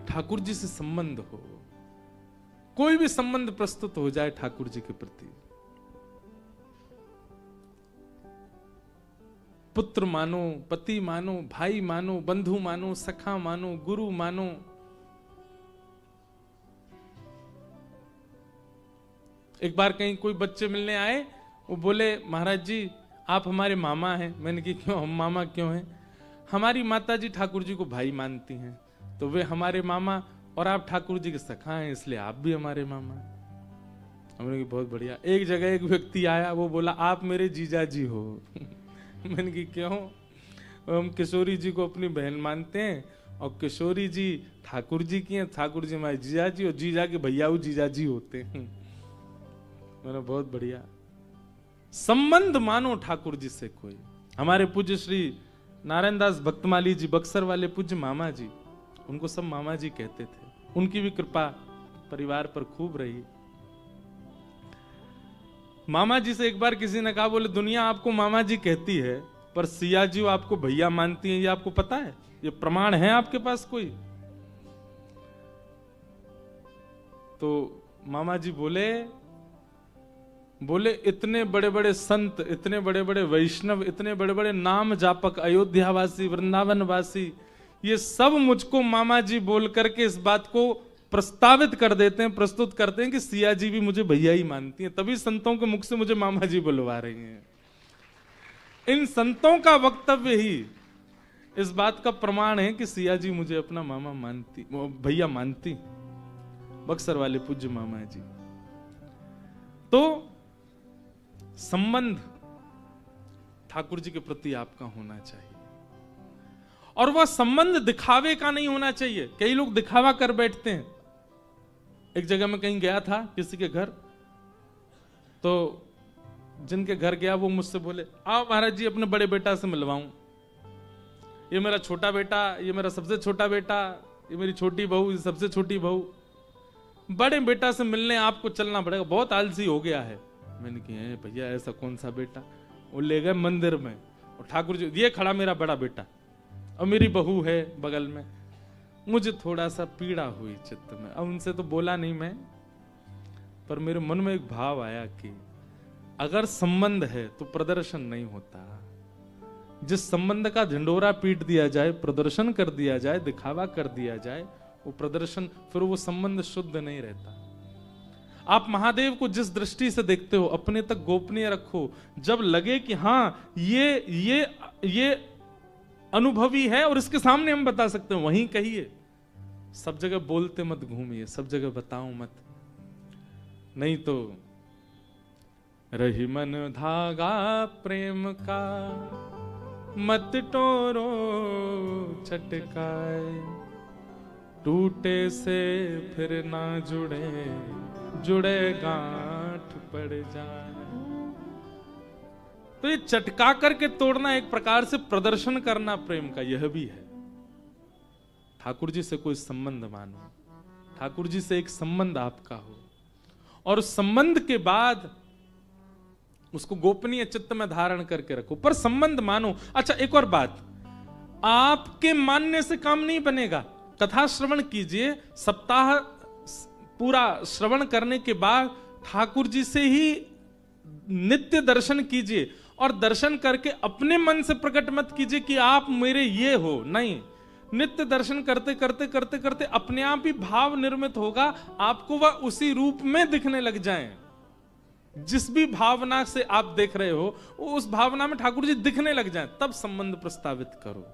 ठाकुर जी से संबंध हो, कोई भी संबंध प्रस्तुत हो जाए ठाकुर जी के प्रति, पुत्र मानो, पति मानो, भाई मानो, बंधु मानो, सखा मानो, गुरु मानो, एक बार कहीं कोई बच्चे मिलने आए, वो बोले महाराज जी आप हमारे मामा हैं। मैंने कहा क्यों, हम मामा क्यों हैं? हमारी माता जी ठाकुर जी को भाई मानती हैं, तो वे हमारे मामा, और आप ठाकुर जी के सखा हैं, इसलिए आप भी हमारे मामा। हमने कहा बहुत बढ़िया। एक जगह एक व्यक्ति आया, वो बोला आप मेरे जीजा जी हो। मैंने कहा क्यों? हम किशोरी जी को अपनी बहन मानते हैं, और किशोरी जी ठाकुर जी की हैं, ठाकुर जी हमारे जीजा जी, और जीजा के भैया वो जीजा जी होते हैं। मैंने बहुत बढ़िया। संबंध मानो ठाकुर जी से कोई। हमारे पूज्य श्री नारायण दास भक्तमाली जी, बक्सर वाले पूज्य मामा जी, उनको सब मामा जी कहते थे। उनकी भी कृपा परिवार पर खूब रही। मामा जी से एक बार किसी ने कहा, बोले दुनिया आपको मामा जी कहती है, पर सिया जी आपको भैया मानती हैं, ये आपको पता है? ये प्रमाण है आपके पास कोई? तो मामा जी बोले इतने बड़े बड़े संत, इतने बड़े बड़े वैष्णव, इतने बड़े बड़े नाम जापक, अयोध्यावासी, वृंदावनवासी, ये सब मुझको मामा जी बोल करके इस बात को प्रस्तावित कर देते हैं, प्रस्तुत करते हैं कि सिया जी भी मुझे भैया ही मानती हैं, तभी संतों के मुख से मुझे मामा जी बुलवा रही हैं। इन संतों का वक्तव्य ही इस बात का प्रमाण है कि सिया जी मुझे अपना मामा मानती, भैया मानती, बक्सर वाले पूज्य मामा जी। तो संबंध ठाकुर जी के प्रति आपका होना चाहिए, और वह संबंध दिखावे का नहीं होना चाहिए। कई लोग दिखावा कर बैठते हैं। एक जगह मैं कहीं गया था किसी के घर, तो जिनके घर गया वो मुझसे बोले, आओ महाराज जी अपने बड़े बेटा से मिलवाऊं, ये मेरा छोटा बेटा, ये मेरा सबसे छोटा बेटा, ये मेरी छोटी बहू, ये सबसे छोटी बहू, बड़े बेटा से मिलने आपको चलना पड़ेगा, बहुत आलसी हो गया है। मैंने कहा भैया ऐसा कौन सा बेटा? वो ले गए मंदिर में, और ठाकुर जी, ये खड़ा मेरा बड़ा बेटा और मेरी बहू है बगल में। मुझे थोड़ा सा पीड़ा हुई चित्त में। अब उनसे तो बोला नहीं मैं, पर मेरे मन में एक भाव आया कि अगर संबंध है तो प्रदर्शन नहीं होता। जिस संबंध का झंडोरा पीट दिया जाए, प्रदर्शन कर दिया जाए, दिखावा कर दिया जाए, वो प्रदर्शन, फिर वो संबंध शुद्ध नहीं रहता। आप महादेव को जिस दृष्टि से देखते हो अपने तक गोपनीय रखो। जब लगे कि हाँ ये अनुभवी है और इसके सामने हम बता सकते हैं, वहीं कहिए। सब जगह बोलते मत घूमिए, सब जगह बताओ मत, नहीं तो रही मन धागा प्रेम का, मत टोरो चटकाए, टूटे से फिर ना जुड़े गांठ पड़ जाए। तो ये चटका करके तोड़ना एक प्रकार से प्रदर्शन करना प्रेम का, यह भी है। ठाकुर जी से कोई संबंध मानो, ठाकुर जी से एक संबंध आपका हो, और उस संबंध के बाद उसको गोपनीय चित्त में धारण करके रखो, पर संबंध मानो। अच्छा एक और बात, आपके मानने से काम नहीं बनेगा। कथा श्रवण कीजिए, सप्ताह पूरा श्रवण करने के बाद ठाकुर जी से ही नित्य दर्शन कीजिए, और दर्शन करके अपने मन से प्रकट मत कीजिए कि आप मेरे ये हो, नहीं। नित्य दर्शन करते करते करते करते अपने आप ही भाव निर्मित होगा, आपको वह उसी रूप में दिखने लग जाएं। जिस भी भावना से आप देख रहे हो, उस भावना में ठाकुर जी दिखने लग जाएं, तब संबंध प्रस्तावित करो।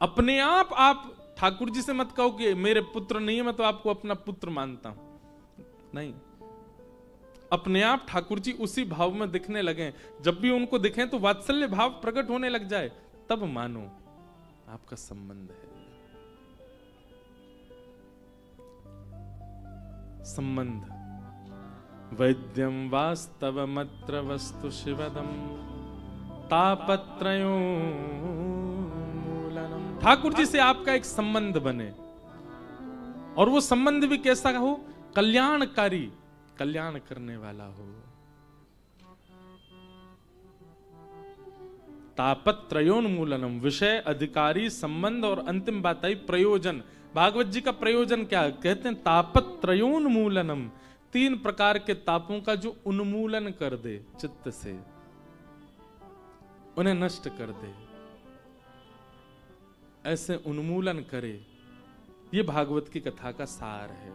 अपने आप ठाकुर जी से मत कहो कि मेरे पुत्र नहीं है, मैं तो आपको अपना पुत्र मानता हूं, नहीं। अपने आप ठाकुर जी उसी भाव में दिखने लगे। जब भी उनको दिखें तो वात्सल्य भाव प्रकट होने लग जाए, तब मानो आपका संबंध है। संबंध वैद्यम वास्तवमत्र वस्तु शिवदम तापत्रयो मूलनम। ठाकुर जी से आपका एक संबंध बने, और वो संबंध भी कैसा हो? कल्याणकारी, कल्याण करने वाला हो। तापत्रयोन्मूलनम, विषय, अधिकारी, संबंध और अंतिम बात आई प्रयोजन। भागवत जी का प्रयोजन क्या है? कहते हैं तापत्रयोन्मूलनम, 3 प्रकार के तापों का जो उन्मूलन कर दे चित्त से, उन्हें नष्ट कर दे, ऐसे उन्मूलन करे। ये भागवत की कथा का सार है।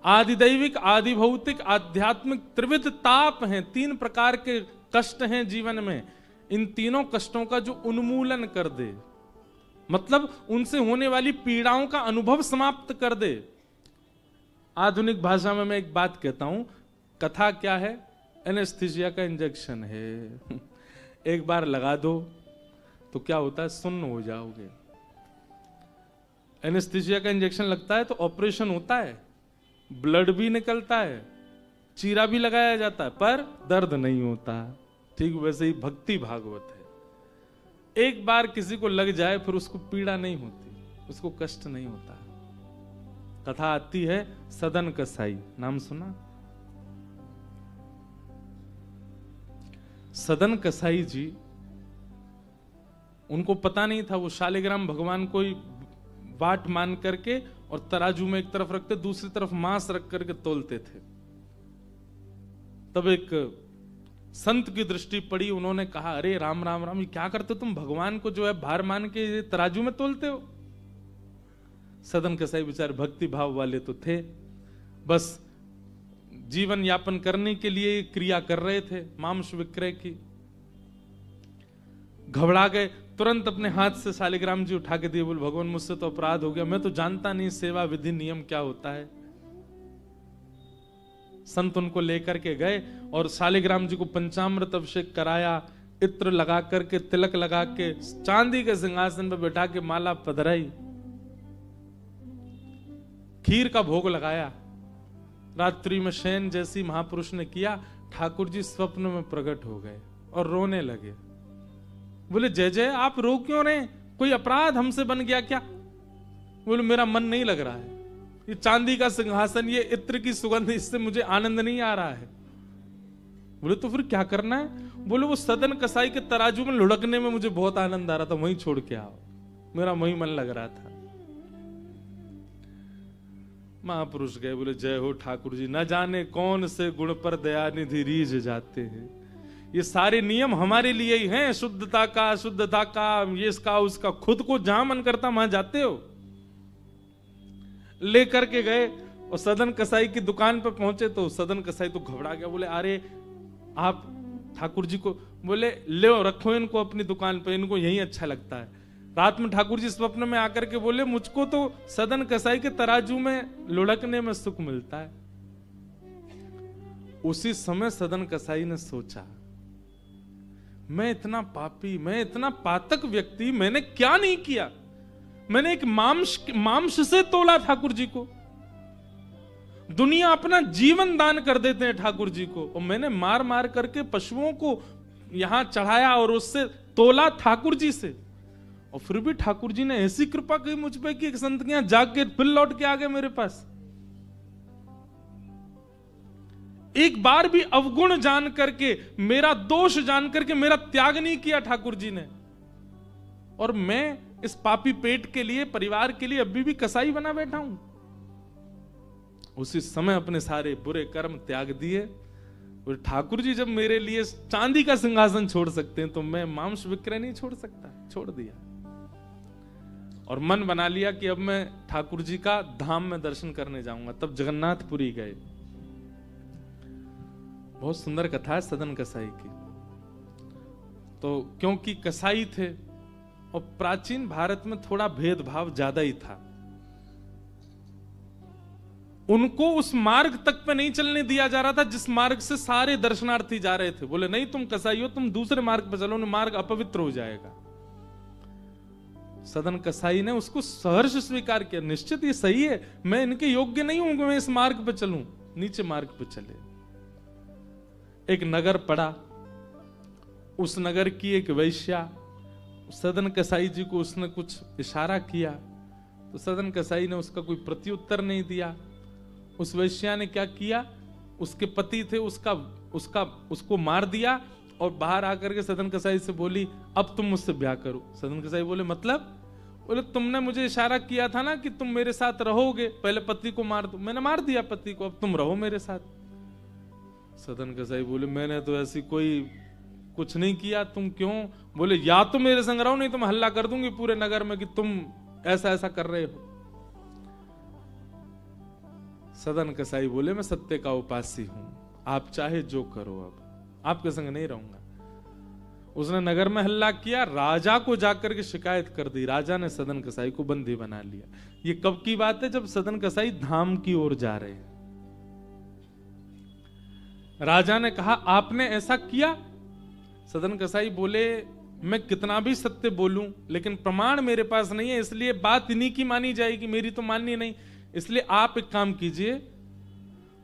आदिदैविक, आदि भौतिक, आध्यात्मिक त्रिविध ताप हैं, 3 प्रकार के कष्ट हैं जीवन में। इन तीनों कष्टों का जो उन्मूलन कर दे, मतलब उनसे होने वाली पीड़ाओं का अनुभव समाप्त कर दे। आधुनिक भाषा में मैं एक बात कहता हूं, कथा क्या है? एनेस्थीसिया का इंजेक्शन है। एक बार लगा दो तो क्या होता है? सुन्न हो जाओगे। एनेस्थीसिया का इंजेक्शन लगता है तो ऑपरेशन होता है, ब्लड भी निकलता है, चीरा भी लगाया जाता है, पर दर्द नहीं होता। ठीक वैसे ही भक्ति भागवत है। एक बार किसी को लग जाए फिर उसको पीड़ा नहीं होती, उसको कष्ट नहीं होता। कथा आती है सदन कसाई, नाम सुना? सदन कसाई जी, उनको पता नहीं था, वो शालिग्राम भगवान को ही बाट मान करके और तराजू में एक तरफ रखते, दूसरी तरफ मांस रख करके तोलते थे। तब एक संत की दृष्टि पड़ी, उन्होंने कहा, अरे राम राम राम, ये क्या करते हो तुम? भगवान को जो है भार मान के तराजू में तोलते हो। सदन कसाई बेचारे भक्ति भाव वाले तो थे, बस जीवन यापन करने के लिए क्रिया कर रहे थे, मांस विक्रय की। घबरा गए, तुरंत अपने हाथ से शालिग्राम जी उठा के दिए, बोले भगवान मुझसे तो अपराध हो गया, मैं तो जानता नहीं सेवा विधि नियम क्या होता है। संत उनको लेकर के गए और शालिग्राम जी को पंचामृत अभिषेक कराया, इत्र लगा करके, तिलक लगा के, चांदी के सिंहासन पर बैठा के माला पधराई, खीर का भोग लगाया। रात्रि में शयन जैसी महापुरुष ने किया, ठाकुर जी स्वप्न में प्रकट हो गए और रोने लगे। बोले जय जय, आप रो क्यों रहे? कोई अपराध हमसे बन गया क्या? बोले मेरा मन नहीं लग रहा है, ये चांदी का सिंहासन, ये इत्र की सुगंध, इससे मुझे आनंद नहीं आ रहा है। बोले तो फिर क्या करना है? बोले वो सदन कसाई के तराजू में लुढ़कने में मुझे बहुत आनंद आ रहा था, वहीं छोड़ के आओ, मेरा वहीं मन लग रहा था। महापुरुष गए, बोले जय हो ठाकुर जी, न जाने कौन से गुण पर दयानिधि रीझ जाते हैं। ये सारे नियम हमारे लिए ही हैं, शुद्धता का, अशुद्धता का, ये इसका उसका, खुद को जहां मन करता वहां जाते हो। लेकर के गए और सदन कसाई की दुकान पर पहुंचे तो सदन कसाई तो घबरा गया। बोले अरे आप ठाकुर जी को, बोले ले रखो इनको अपनी दुकान पे, इनको यही अच्छा लगता है। रात में ठाकुर जी स्वप्न में आकर के बोले मुझको तो सदन कसाई के तराजू में लुढ़कने में सुख मिलता है। उसी समय सदन कसाई ने सोचा, मैं इतना पापी, मैं इतना पातक व्यक्ति, मैंने क्या नहीं किया? मैंने एक मांस से तोला ठाकुर जी को। दुनिया अपना जीवन दान कर देते हैं ठाकुर जी को, और मैंने मार मार करके पशुओं को यहां चढ़ाया और उससे तोला ठाकुर जी से। और फिर भी ठाकुर जी ने ऐसी कृपा की मुझ पे कि एक संत के यहां जाग के फिर लौट के आ गए मेरे पास। एक बार भी अवगुण जान करके, मेरा दोष जान करके मेरा त्याग नहीं किया ठाकुर जी ने। और मैं इस पापी पेट के लिए, परिवार के लिए अभी भी कसाई बना बैठा हूं। उसी समय अपने सारे बुरे कर्म त्याग दिए। और ठाकुर जी जब मेरे लिए चांदी का सिंहासन छोड़ सकते हैं तो मैं मांस विक्रय नहीं छोड़ सकता। छोड़ दिया और मन बना लिया कि अब मैं ठाकुर जी का धाम में दर्शन करने जाऊंगा। तब जगन्नाथपुरी गए। बहुत सुंदर कथा है सदन कसाई की। तो क्योंकि कसाई थे और प्राचीन भारत में थोड़ा भेदभाव ज्यादा ही था, उनको उस मार्ग तक पे नहीं चलने दिया जा रहा था जिस मार्ग से सारे दर्शनार्थी जा रहे थे। बोले नहीं तुम कसाई हो, तुम दूसरे मार्ग पे चलो, मार्ग अपवित्र हो जाएगा। सदन कसाई ने उसको सहर्ष स्वीकार किया। निश्चित ये सही है, मैं इनके योग्य नहीं हूं कि मैं इस मार्ग पे चलूं। नीचे मार्ग पे चले। एक नगर पड़ा, उस नगर की एक वैश्या, सदन कसाई जी को उसने कुछ इशारा किया तो सदन कसाई ने उसका कोई प्रत्युत्तर नहीं दिया। उस वैश्या ने क्या किया, उसके पति थे उसको मार दिया और बाहर आकर के सदन कसाई से बोली, अब तुम मुझसे ब्याह करो। सदन कसाई बोले, मतलब? बोले, तुमने मुझे इशारा किया था ना कि तुम मेरे साथ रहोगे, पहले पति को मार दो। मैंने मार दिया पति को, अब तुम रहो मेरे साथ। सदन कसाई बोले, मैंने तो ऐसी कोई कुछ नहीं किया, तुम क्यों? बोले, या तो मेरे संग रहो, नहीं तो मैं हल्ला कर दूंगी पूरे नगर में कि तुम ऐसा ऐसा कर रहे हो। सदन कसाई बोले, मैं सत्य का उपासी हूं, आप चाहे जो करो, अब आपके संग नहीं रहूंगा। उसने नगर में हल्ला किया, राजा को जाकर के शिकायत कर दी। राजा ने सदन कसाई को बंदी बना लिया। ये कब की बात है? जब सदन कसाई धाम की ओर जा रहे हैं। राजा ने कहा, आपने ऐसा किया? सदन कसाई बोले, मैं कितना भी सत्य बोलूं लेकिन प्रमाण मेरे पास नहीं है, इसलिए बात इन्हीं की मानी जाएगी, मेरी तो माननी नहीं। इसलिए आप एक काम कीजिए,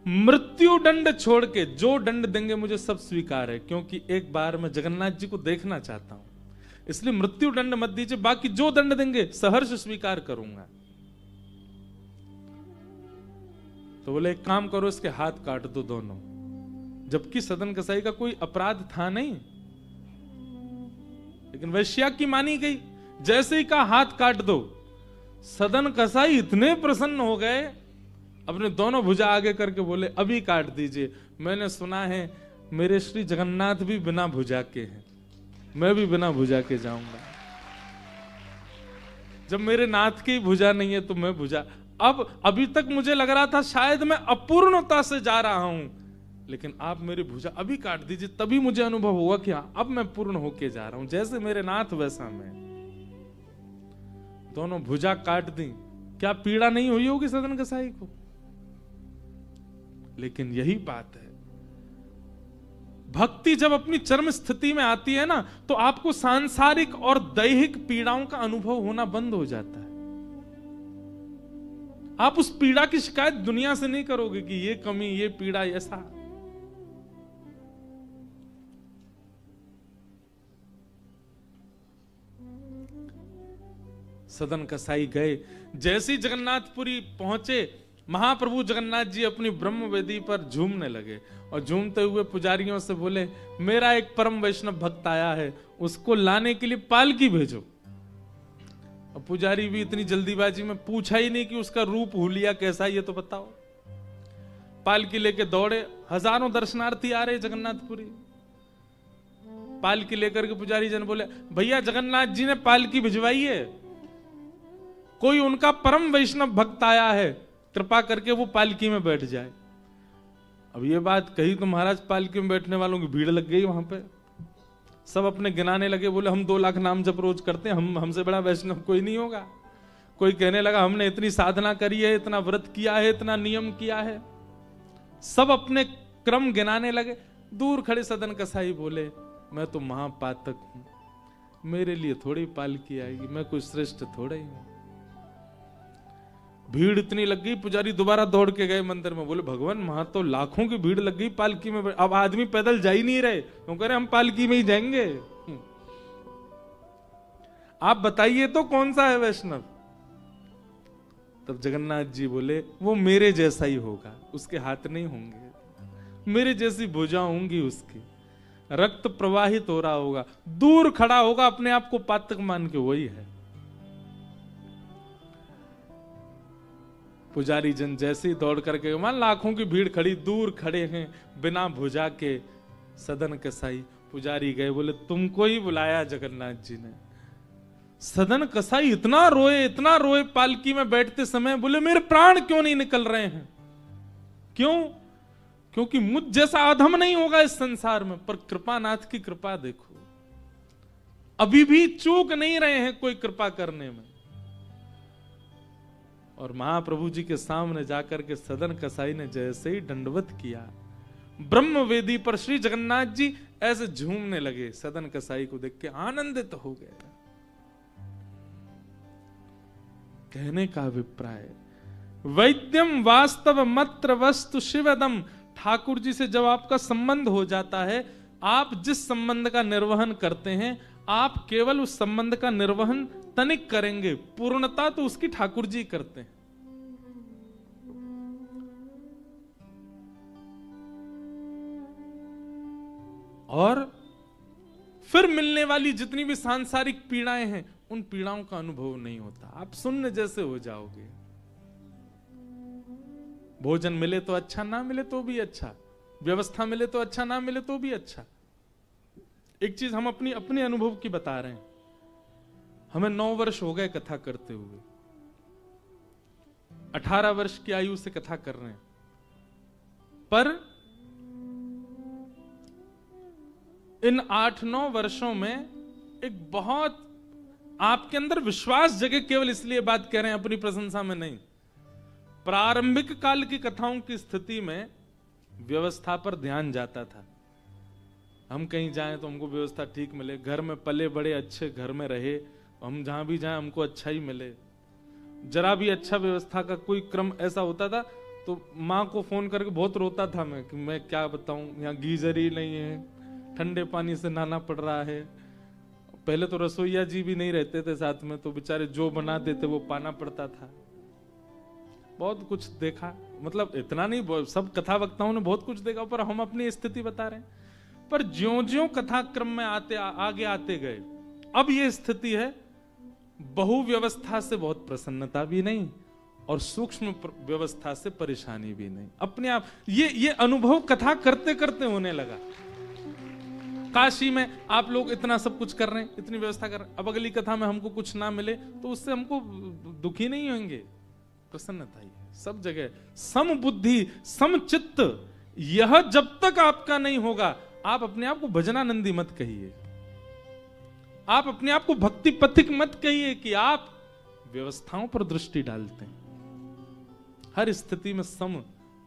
मृत्यु दंड छोड़ के जो दंड देंगे मुझे सब स्वीकार है, क्योंकि एक बार मैं जगन्नाथ जी को देखना चाहता हूं, इसलिए मृत्यु दंड मत दीजिए, बाकी जो दंड देंगे सहर्ष स्वीकार करूंगा। तो बोले, एक काम करो, इसके हाथ काट दो दोनों। जबकि सदन कसाई का कोई अपराध था नहीं, लेकिन वैश्या की मानी गई। जैसे ही कहा हाथ काट दो, सदन कसाई इतने प्रसन्न हो गए, अपने दोनों भुजा आगे करके बोले, अभी काट दीजिए। मैंने सुना है मेरे श्री जगन्नाथ भी बिना भुजा के हैं, मैं भी बिना भुजा के जाऊंगा। जब मेरे नाथ की भुजा नहीं है तो मैं भुजा। अब अभी तक मुझे लग रहा था शायद मैं अपूर्णता से जा रहा हूं, लेकिन आप मेरी भुजा अभी काट दीजिए, तभी मुझे अनुभव होगा कि हाँ, अब मैं पूर्ण होके जा रहा हूं, जैसे मेरे नाथ वैसा मैं। दोनों भुजा काट दी। क्या पीड़ा नहीं हुई होगी सदन कसाई को? लेकिन यही बात है, भक्ति जब अपनी चरम स्थिति में आती है ना, तो आपको सांसारिक और दैहिक पीड़ाओं का अनुभव होना बंद हो जाता है। आप उस पीड़ा की शिकायत दुनिया से नहीं करोगे कि ये कमी, ये पीड़ा, ऐसा। सदन कसाई गए। जैसे ही जगन्नाथपुरी पहुंचे, महाप्रभु जगन्नाथ जी अपनी ब्रह्म वेदी पर झूमने लगे और झूमते हुए पुजारियों से बोले, मेरा एक परम वैष्णव भक्त आया है, उसको लाने के लिए पालकी भेजो। और पुजारी भी इतनी जल्दीबाजी में पूछा ही नहीं कि उसका रूप हुलिया कैसा, ये तो बताओ। पालकी लेके दौड़े, हजारों दर्शनार्थी आ रहे जगन्नाथपुरी। पालकी लेकर के पुजारी जन बोले, भैया जगन्नाथ जी ने पालकी भिजवाई है, कोई उनका परम वैष्णव भक्त आया है, कृपा करके वो पालकी में बैठ जाए। अब ये बात कही तो महाराज पालकी में बैठने वालों की भीड़ लग गई वहां पे। सब अपने गिनाने लगे, बोले हम 2 लाख नाम जप रोज करते हैं, हमसे बड़ा वैष्णव कोई नहीं होगा। कोई कहने लगा, हमने इतनी साधना करी है, इतना व्रत किया है, इतना नियम किया है। सब अपने क्रम गिनाने लगे। दूर खड़े सदन कसाई बोले, मैं तो महापातक हूं, मेरे लिए थोड़ी पालकी आएगी, मैं कोई श्रेष्ठ थोड़ा ही हूं। भीड़ इतनी लग गई, पुजारी दोबारा दौड़ के गए मंदिर में, बोले भगवान वहां तो लाखों की भीड़ लग गई पालकी में, अब आदमी पैदल जा ही नहीं रहे, तो कह रहे हम पालकी में ही जाएंगे। आप बताइए तो कौन सा है वैष्णव? तब जगन्नाथ जी बोले, वो मेरे जैसा ही होगा, उसके हाथ नहीं होंगे, मेरे जैसी भुजा होंगी उसकी, रक्त प्रवाहित हो रहा होगा, दूर खड़ा होगा अपने आप को पातक मान के, वही है। पुजारी जन जैसे ही दौड़ करके, मान लाखों की भीड़ खड़ी, दूर खड़े हैं बिना भुजा के सदन कसाई। पुजारी गए, बोले तुमको ही बुलाया जगन्नाथ जी ने। सदन कसाई इतना रोए पालकी में बैठते समय, बोले मेरे प्राण क्यों नहीं निकल रहे हैं? क्यों? क्योंकि मुझ जैसा अधम नहीं होगा इस संसार में। पर कृपानाथ की कृपा देखो, अभी भी चूक नहीं रहे हैं कोई कृपा करने में। और महाप्रभु जी के सामने जाकर के सदन कसाई ने जैसे ही दंडवत किया, ब्रह्म वेदी पर श्री जगन्नाथ जी ऐसे झूमने लगे। सदन कसाई को देख के आनंदित हो गए। कहने का अभिप्राय, वैद्यम वास्तव मत्र वस्तु शिवदम। ठाकुर जी से जब आपका संबंध हो जाता है, आप जिस संबंध का निर्वहन करते हैं, आप केवल उस संबंध का निर्वहन तनिक करेंगे, पूर्णता तो उसकी ठाकुर जी करते हैं। और फिर मिलने वाली जितनी भी सांसारिक पीड़ाएं हैं, उन पीड़ाओं का अनुभव नहीं होता। आप शून्य जैसे हो जाओगे। भोजन मिले तो अच्छा, ना मिले तो भी अच्छा, व्यवस्था मिले तो अच्छा, ना मिले तो भी अच्छा। एक चीज हम अपने अनुभव की बता रहे हैं। हमें 9 वर्ष हो गए कथा करते हुए, 18 वर्ष की आयु से कथा कर रहे हैं, पर इन 8-9 वर्षों में एक बहुत आपके अंदर विश्वास जगे। केवल इसलिए बात कह रहे हैं, अपनी प्रशंसा में नहीं। प्रारंभिक काल की कथाओं की स्थिति में व्यवस्था पर ध्यान जाता था। हम कहीं जाएं तो हमको व्यवस्था ठीक मिले, घर में पले बड़े अच्छे घर में रहे, हम जहां भी जाएं हमको अच्छा ही मिले। जरा भी अच्छा व्यवस्था का कोई क्रम ऐसा होता था तो माँ को फोन करके बहुत रोता था मैं, कि मैं क्या बताऊं, यहाँ गीजर ही नहीं है, ठंडे पानी से नहाना पड़ रहा है। पहले तो रसोईया जी भी नहीं रहते थे साथ में, तो बेचारे जो बना देते वो पाना पड़ता था। बहुत कुछ देखा, मतलब इतना नहीं, सब कथा वक्ताओं ने बहुत कुछ देखा, पर हम अपनी स्थिति बता रहे हैं। पर ज्यों-ज्यों कथा क्रम में आगे आते गए, अब ये स्थिति है, बहु व्यवस्था से बहुत प्रसन्नता भी नहीं और सूक्ष्म व्यवस्था से परेशानी भी नहीं। अपने आप ये अनुभव कथा करते करते होने लगा। काशी में आप लोग इतना सब कुछ कर रहे हैं, इतनी व्यवस्था कर रहे हैं, अब अगली कथा में हमको कुछ ना मिले तो उससे हमको दुखी नहीं होंगे, प्रसन्नता ही है। सब जगह सम बुद्धि सम चित्त, यह जब तक आपका नहीं होगा, आप अपने आप को भजनानंदी मत कहिए, आप अपने आप को भक्ति पथिक मत कहिए कि आप व्यवस्थाओं पर दृष्टि डालते हैं। हर स्थिति में सम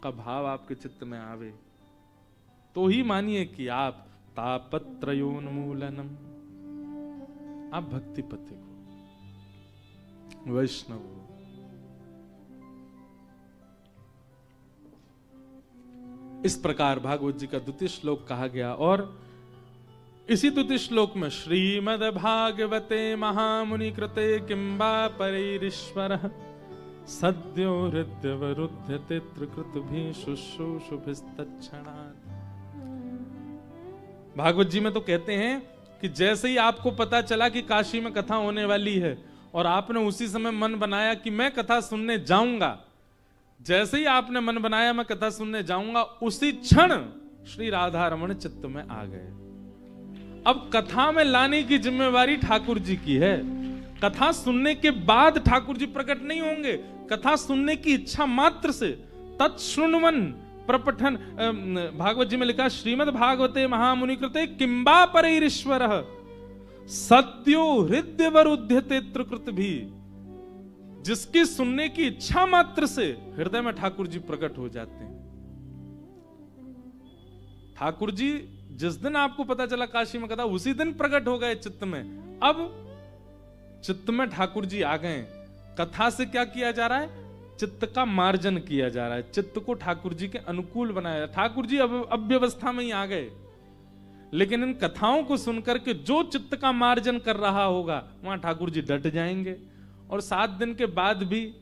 का भाव आपके चित्त में आवे तो ही मानिए कि आप तापत्रयोन्मूलनम, आप भक्ति पथिक हो, वैष्णव हो। इस प्रकार भागवत जी का द्वितीय श्लोक कहा गया। और इसी द्वितीय श्लोक में श्रीमद् भागवते महामुनि कृते किंबा परैरीश्वरः सद्यो हृद्यवरुध्यते त्रिकृतुभिः शुश्रूषुभिस्तत्क्षणात्। भागवत जी में तो कहते हैं कि जैसे ही आपको पता चला कि काशी में कथा होने वाली है और आपने उसी समय मन बनाया कि मैं कथा सुनने जाऊंगा, जैसे ही आपने मन बनाया मैं कथा सुनने जाऊंगा, उसी क्षण श्री राधा रमण चित्त में आ गए। अब कथा में लाने की जिम्मेवारी ठाकुर जी की है। कथा सुनने के बाद ठाकुर जी प्रकट नहीं होंगे, कथा सुनने की इच्छा मात्र से तत्शृण्वन प्रपठन, भागवत जी में लिखा श्रीमद् भागवते महामुनि कृते किंबा परैरीश्वरः सद्यो हृदयवरुध्यते त्रिकृतुभिः, जिसकी सुनने की इच्छा मात्र से हृदय में ठाकुर जी प्रकट हो जाते हैं। ठाकुर जी जिस दिन आपको पता चला काशी में कथा, उसी दिन प्रकट हो गए चित्त में। अब चित्त में ठाकुर जी आ गए। कथा से क्या किया जा रहा है? चित्त का मार्जन किया जा रहा है, चित्त को ठाकुर जी के अनुकूल बनाया। ठाकुर जी अब अव्यवस्था में ही आ गए, लेकिन इन कथाओं को सुनकर के जो चित्त का मार्जन कर रहा होगा वहां ठाकुर जी डट जाएंगे। और 7 दिन के बाद भी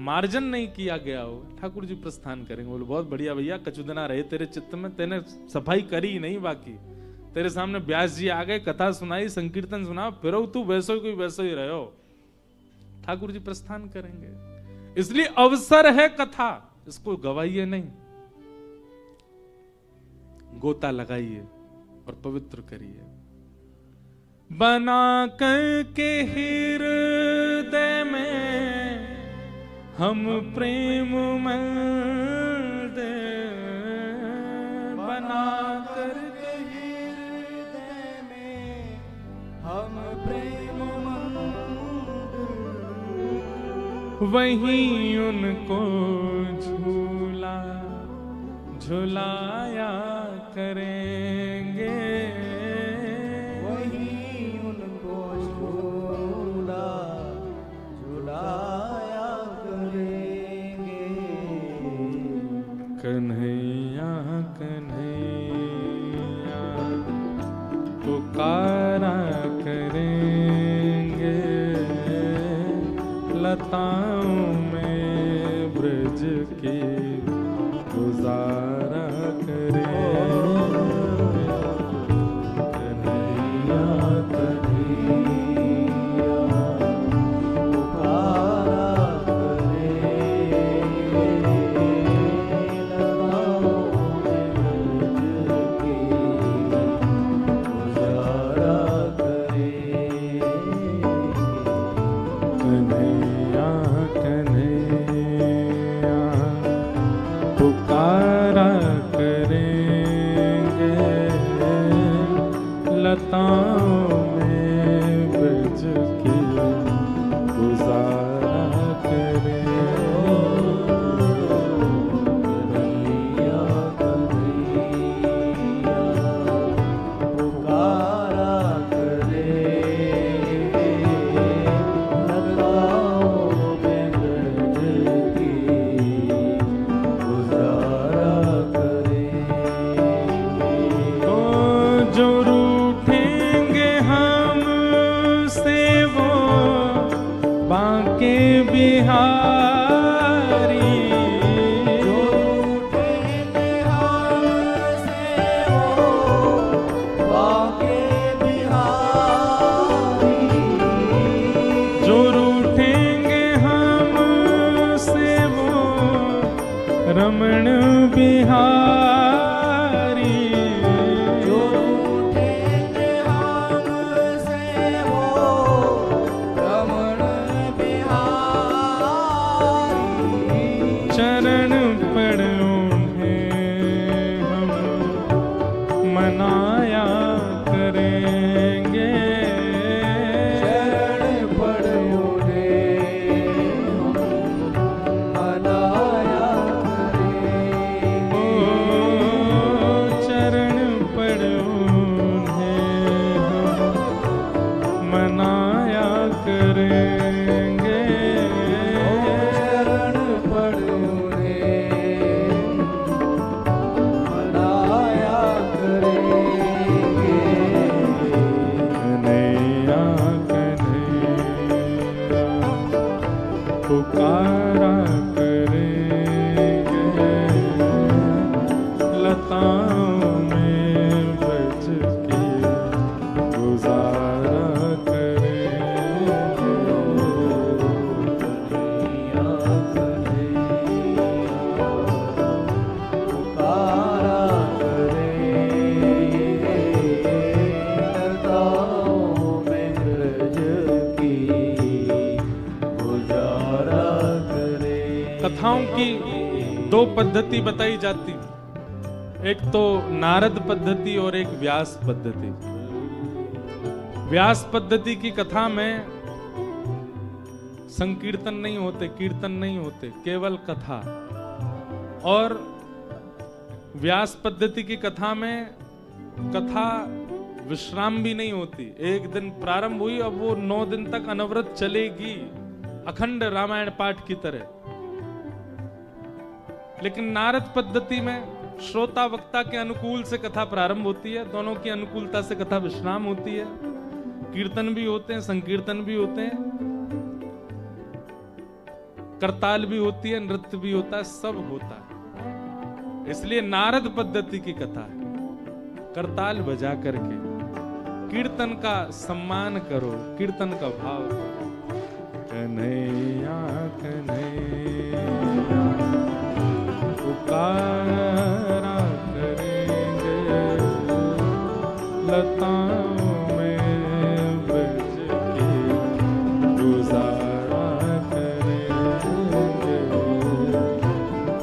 मार्जन नहीं किया गया हो, ठाकुर जी प्रस्थान करेंगे। बोले बहुत बढ़िया भैया, कचुदना रहे तेरे चित्त में, तेने सफाई करी नहीं, बाकी तेरे सामने व्यास जी आ गए, कथा सुनाई, संकीर्तन सुना, फिर तू वैसो ही कोई वैसो ही रहो। ठाकुर जी प्रस्थान करेंगे। इसलिए अवसर है कथा, इसको गवाइए नहीं, गोता लगाइए और पवित्र करिए। बना करके हृदय में हम प्रेम मंदिर, बना करके हृदय में हम प्रेम मंदिर, वहीं उनको झूला झुलाया करेंगे, कन्हैया कन्हैया पुकारा करेंगे, लताओं में ब्रज की गुजारा करेंगे, कन्हैया कन्हैया कन्हैया पुकारा करेंगे लताओं में ब्रज की गुजारा करेंगे। कन्हैया कन्हैया पुकारा करेंगे लताओं में ब्रज की गुजारा करेंगे। तो जो रूठेंगे हमसे वो बांके बिहारी, जो रूठेंगे हमसे वो बांके बिहारी, जो रूठेंगे हमसे वो रमण बिहारी, जो रूठेंगे हमसे वो रमण बिहारी। चरण पड़ उन्हें हम मनाया करेंगे। शरण पड़ उन्हें हम मनाया ओ करेंगे। चरण पड़ उन्हें हम मनाया करेंगे। शरण पड़ उन्हें मनाया करेंगे। कन्हैया कन्हैया पुकारा करेंगे लताओं में बच के गुजारा करेंगे। कन्हैया कन्हैया पुकारा करेंगे लताओं में ब्रज की गुजारा करेंगे। कथाओं की दो पद्धति बताई जाती, एक तो नारद पद्धति और एक व्यास पद्धति। व्यास पद्धति की कथा में संकीर्तन नहीं होते, कीर्तन नहीं होते, केवल कथा। और व्यास पद्धति की कथा में कथा विश्राम भी नहीं होती। एक दिन प्रारंभ हुई, अब वो 9 दिन तक अनवरत चलेगी, अखंड रामायण पाठ की तरह। लेकिन नारद पद्धति में श्रोता वक्ता के अनुकूल से कथा प्रारंभ होती है, दोनों की अनुकूलता से कथा विश्राम होती है। कीर्तन भी होते हैं, संकीर्तन भी होते हैं, करताल भी होती है, नृत्य भी होता है, सब होता है। इसलिए नारद पद्धति की कथा है, करताल बजा करके कीर्तन का सम्मान करो, कीर्तन का भाव करो। कन्हैया कन्हैया पुकारा करेंगे लताओं में ब्रज के गुजारा करेंगे।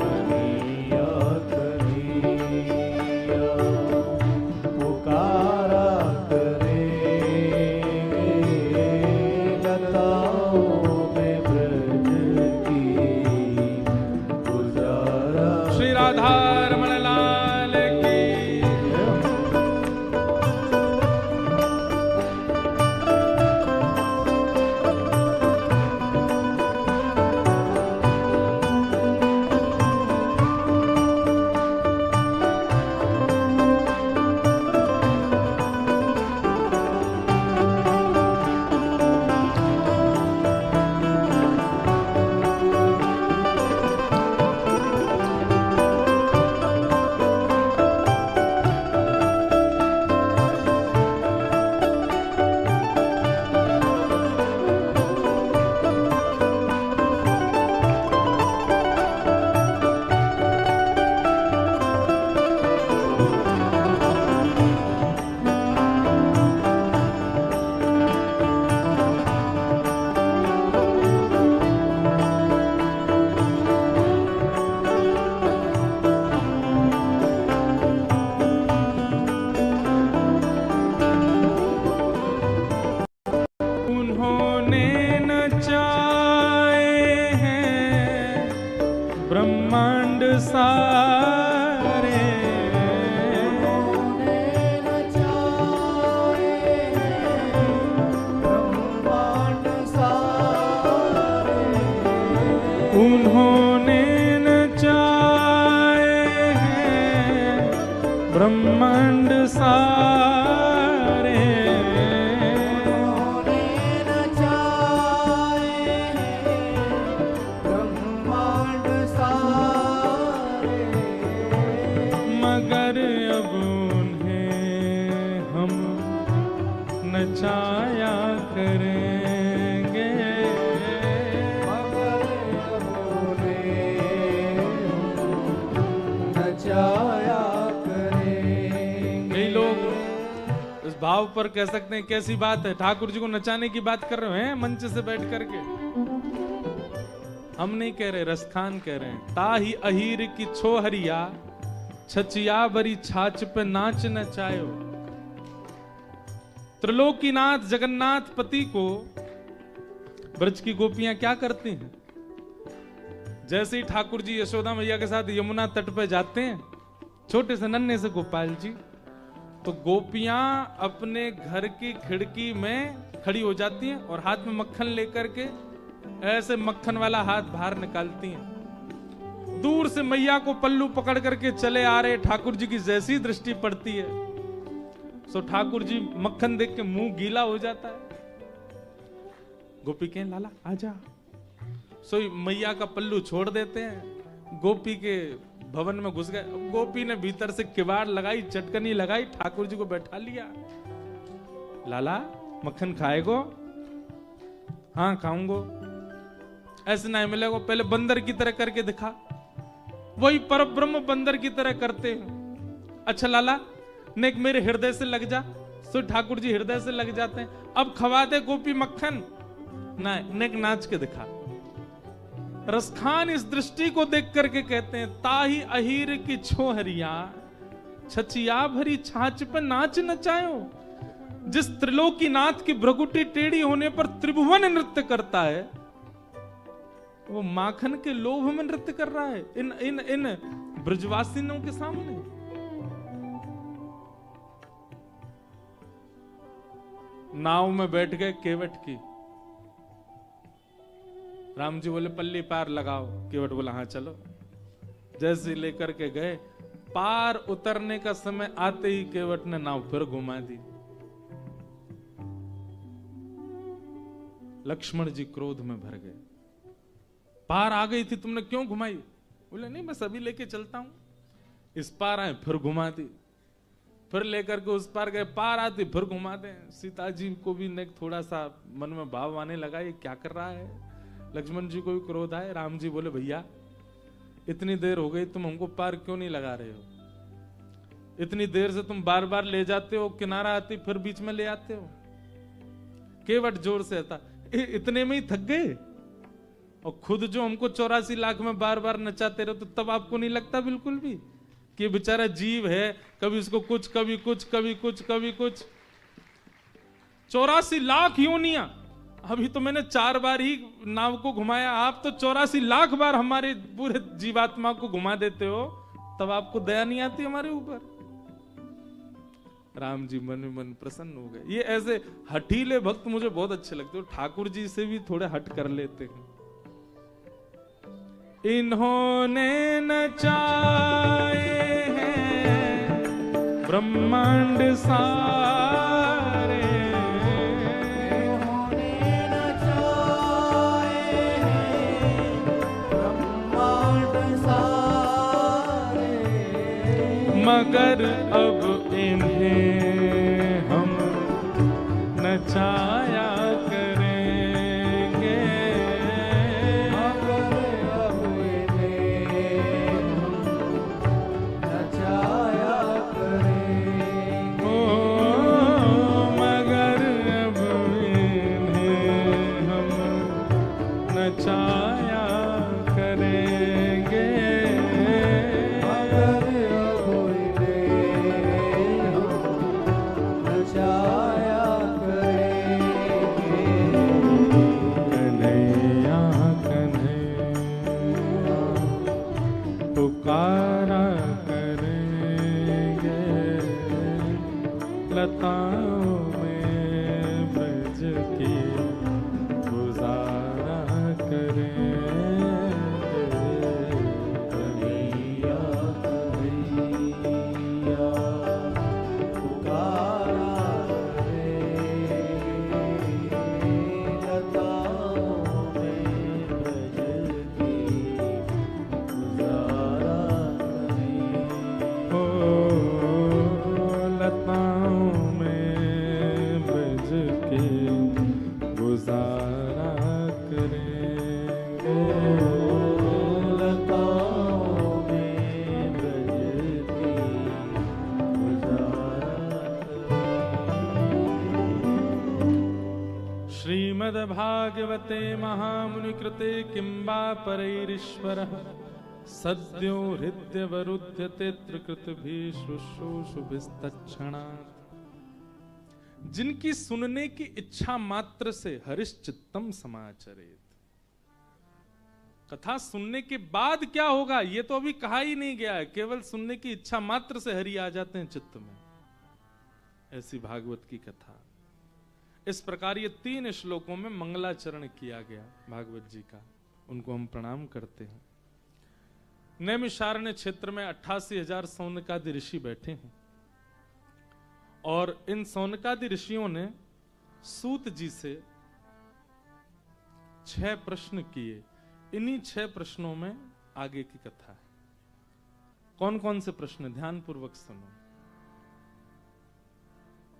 कन्हैया कन्हैया पुकारा करेंगे लताओं सारे उन्होंने नचाए हैं ब्रह्मांड सारे। उन्होंने नचाए हैं ब्रह्मांड सारे। मगर अब उन्हें हम नचाया करेंगे। नचाया करेंगे। कई लोग इस भाव पर कह सकते हैं कैसी बात है, ठाकुर जी को नचाने की बात कर रहे हैं मंच से बैठ करके। हम नहीं कह रहे, रसखान कह रहे हैं। ताही अहीर की छोहरिया छचिया बरी छाछ पे नाच नचायो। त्रिलोकीनाथ जगन्नाथ पति को ब्रज की गोपियां क्या करती हैं? जैसे ही ठाकुर जी यशोदा मैया के साथ यमुना तट पे जाते हैं, छोटे से नन्हे से गोपाल जी, तो गोपियां अपने घर की खिड़की में खड़ी हो जाती हैं और हाथ में मक्खन लेकर के ऐसे मक्खन वाला हाथ बाहर निकालती हैं। दूर से मैया को पल्लू पकड़ करके चले आ रहे ठाकुर जी की जैसी दृष्टि पड़ती है, सो ठाकुर जी मक्खन देख के मुंह गीला हो जाता है। गोपी कहें लाला आजा, सो मैया का पल्लू छोड़ देते हैं, गोपी के भवन में घुस गए। गोपी ने भीतर से किवाड़ लगाई, चटकनी लगाई, ठाकुर जी को बैठा लिया। लाला मक्खन खाएगो? हाँ खाऊंगो। ऐसे नहीं मिलेगा, पहले बंदर की तरह करके दिखा। वही परब्रह्म बंदर की तरह करते हैं। अच्छा लाला नेक मेरे हृदय से लग जा। सो ठाकुर जी हृदय से लग जाते हैं। अब खवा दे गोपी मक्खन, नहीं नेक नाच के दिखा। रसखान इस दृष्टि को देख करके कहते हैं ताही अहीर की छोहरिया छचिया भरी छाछ पर नाच नचायो। जिस त्रिलोकीनाथ की भ्रगुटी टेढ़ी होने पर त्रिभुवन नृत्य करता है, वो माखन के लोभ में नृत्य कर रहा है इन इन इन ब्रजवासियों के सामने। नाव में बैठ गए केवट की। राम जी बोले पल्ली पार लगाओ, केवट बोला हाँ चलो। जैसे लेकर के गए, पार उतरने का समय आते ही केवट ने नाव फिर घुमा दी। लक्ष्मण जी क्रोध में भर गए, पार आ गई थी तुमने क्यों घुमाई? बोले नहीं मैं सभी लेके चलता हूं। इस पार आए फिर घुमा दी, फिर लेकर के उस पार गए, पार आती फिर घुमा दे। सीता जी को भी ने थोड़ा सा मन में भाव आने लगा, ये क्या कर रहा है। लक्ष्मण जी को भी क्रोध आए। राम जी बोले भैया इतनी देर हो गई, तुम हमको पार क्यों नहीं लगा रहे हो? इतनी देर से तुम बार बार ले जाते हो, किनारा आती फिर बीच में ले आते हो। केवट जोर से आता, इतने में ही थक गए? और खुद जो हमको 84 लाख में बार बार नचाते रहो, तो तब आपको नहीं लगता बिल्कुल भी कि बेचारा जीव है, कभी उसको कुछ कभी कुछ कभी कुछ कभी कुछ। 84 लाख योनियां, अभी तो मैंने 4 बार ही नाव को घुमाया, आप तो 84 लाख बार हमारे पूरे जीवात्मा को घुमा देते हो, तब आपको दया नहीं आती हमारे ऊपर? राम जी मन में मन प्रसन्न हो गए। ये ऐसे हठीले भक्त मुझे बहुत अच्छे लगते हो, ठाकुर जी से भी थोड़े हट कर लेते हैं। इन्होंने नचाए हैं ब्रह्मांड सारे। इन्होंने नचाए हैं ब्रह्मांड सारे। मगर अब इन्हें हम नचाया करेंगे। मगर अब इन्हें हम नचाया करेंगे। ओ मगर अब इन्हें हम नचाया करेंगे। मगर अब इन्हें हम नचाया करेंगे। कन्हैया कन्हैया पुकार कन्हैया कन्हैया पुकारा लताओं में ब्रज की गुजारा करेंगे। लताओं में ब्रज की गुजारा करेंगे। श्रीमद्भागवते महामुनि कृते किंबा परैरीश्वरः सद्यो हृदयवरुध्यते त्रिकृतभिः शुश्रूषुभिस्तत्क्षणात्। जिनकी सुनने की इच्छा मात्र से हरिश्चित्तम समाचरेत। कथा सुनने के बाद क्या होगा ये तो अभी कहा ही नहीं गया है, केवल सुनने की इच्छा मात्र से हरि आ जाते हैं चित्त में। ऐसी भागवत की कथा। इस प्रकार ये 3 श्लोकों में मंगलाचरण किया गया भागवत जी का, उनको हम प्रणाम करते हैं। नैमिषारण्य क्षेत्र में 88,000 सौनकादि ऋषि बैठे हैं और इन सौनकादि ऋषियों ने सूत जी से 6 प्रश्न किए। इन्हीं 6 प्रश्नों में आगे की कथा है। कौन कौन से प्रश्न, ध्यान पूर्वक सुनो।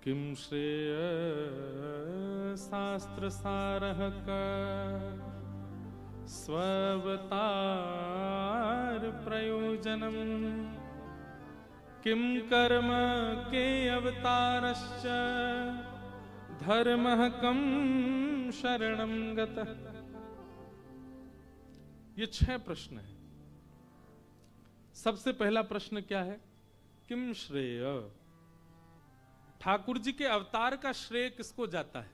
किम श्रेय शास्त्र सारः का स्ववतार प्रयोजनम किम कर्म के अवतारश्च धर्मः कम शरणं गतः। ये 6 प्रश्न हैं। सबसे पहला प्रश्न क्या है? किम श्रेय, ठाकुर जी के अवतार का श्रेय किसको जाता है?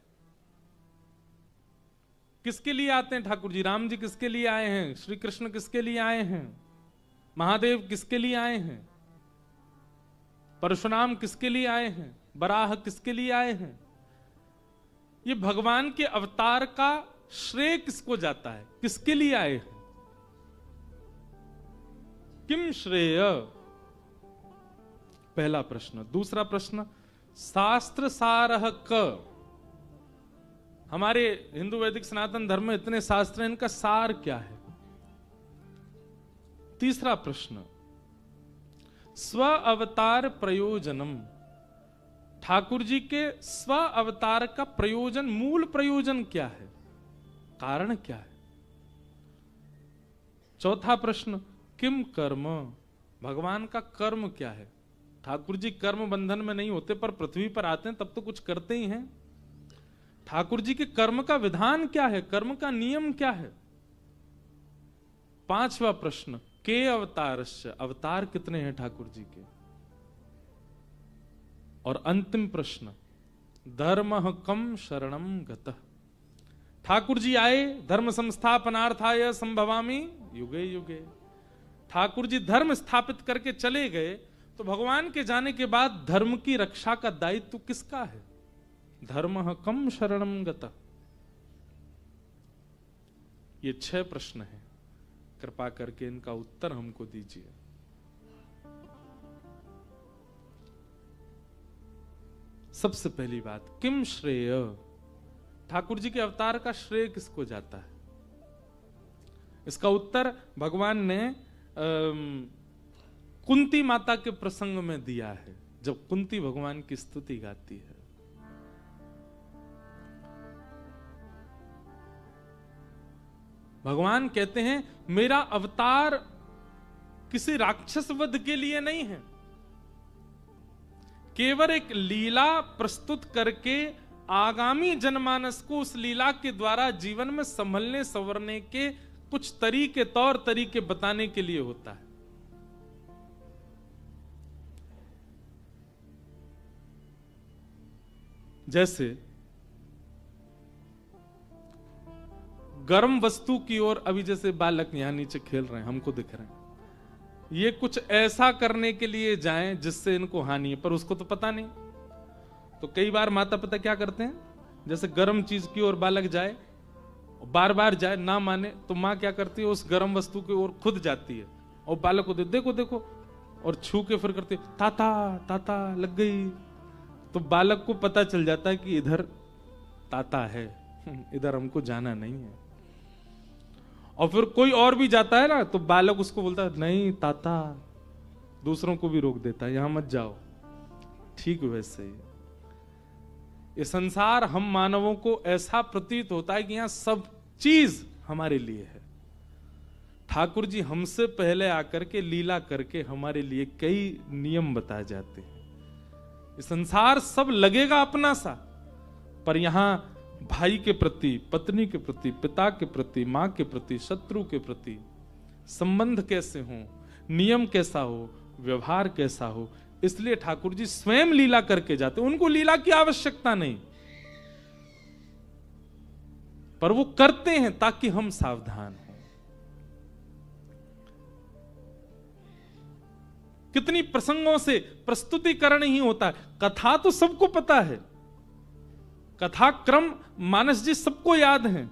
किसके लिए आते हैं ठाकुर जी? राम जी किसके लिए आए हैं? श्री कृष्ण किसके लिए आए हैं? महादेव किसके लिए आए हैं? परशुराम किसके लिए आए हैं? बराह किसके लिए आए हैं? ये भगवान के अवतार का श्रेय किसको जाता है? किसके लिए आए हैं? किम श्रेय, पहला प्रश्न। दूसरा प्रश्न, शास्त्र सारः क। हमारे हिंदू वैदिक सनातन धर्म में इतने शास्त्र हैं, इनका सार क्या है? तीसरा प्रश्न, स्व अवतार प्रयोजनम। ठाकुर जी के स्व अवतार का प्रयोजन, मूल प्रयोजन क्या है? कारण क्या है? चौथा प्रश्न, किम कर्म। भगवान का कर्म क्या है? ठाकुर जी कर्म बंधन में नहीं होते, पर पृथ्वी पर आते हैं तब तो कुछ करते ही हैं। ठाकुर जी के कर्म का विधान क्या है? कर्म का नियम क्या है? पांचवा प्रश्न, के अवतारश्च। अवतार कितने हैं ठाकुर जी के? और अंतिम प्रश्न, धर्मः कम शरणं गतः। ठाकुर जी आए, धर्म संस्थापनार्थाय संभवामि युगे युगे। ठाकुर जी धर्म स्थापित करके चले गए, तो भगवान के जाने के बाद धर्म की रक्षा का दायित्व किसका है? धर्मः कम शरणं गतः। ये 6 प्रश्न हैं। कृपा करके इनका उत्तर हमको दीजिए। सबसे पहली बात, किम श्रेय। ठाकुर जी के अवतार का श्रेय किसको जाता है? इसका उत्तर भगवान ने कुंती माता के प्रसंग में दिया है, जब कुंती भगवान की स्तुति गाती है। भगवान कहते हैं मेरा अवतार किसी राक्षस वध के लिए नहीं है, केवल एक लीला प्रस्तुत करके आगामी जनमानस को उस लीला के द्वारा जीवन में संभलने संवरने के कुछ तरीके, तौर तरीके बताने के लिए होता है। जैसे गर्म वस्तु की ओर अभी जैसे बालक यहां नीचे खेल रहे हैं, हमको दिख रहे हैं, ये कुछ ऐसा करने के लिए जाएं जिससे इनको हानि है, पर उसको तो पता नहीं। तो कई बार माता पिता क्या करते हैं, जैसे गर्म चीज की ओर बालक जाए बार बार जाए ना माने तो माँ क्या करती है, उस गर्म वस्तु की ओर खुद जाती है और बालक को देखो देखो और छू के फिर करती है, ताता ताता लग गई। तो बालक को पता चल जाता है कि इधर ताता है, इधर हमको जाना नहीं है। और फिर कोई और भी जाता है ना तो बालक उसको बोलता है, नहीं ताता, दूसरों को भी रोक देता है, यहां मत जाओ। ठीक वैसे ही ये संसार हम मानवों को ऐसा प्रतीत होता है कि यहां सब चीज हमारे लिए है। ठाकुर जी हमसे पहले आकर के लीला करके हमारे लिए कई नियम बताए जाते हैं। ये संसार सब लगेगा अपना सा, पर यहां भाई के प्रति, पत्नी के प्रति, पिता के प्रति, मां के प्रति, शत्रु के प्रति संबंध कैसे हो, नियम कैसा हो, व्यवहार कैसा हो, इसलिए ठाकुर जी स्वयं लीला करके जाते। उनको लीला की आवश्यकता नहीं, पर वो करते हैं ताकि हम सावधान हों। कितनी प्रसंगों से प्रस्तुतिकरण ही होता है। कथा तो सबको पता है, कथा क्रम मानस जी सबको याद हैं,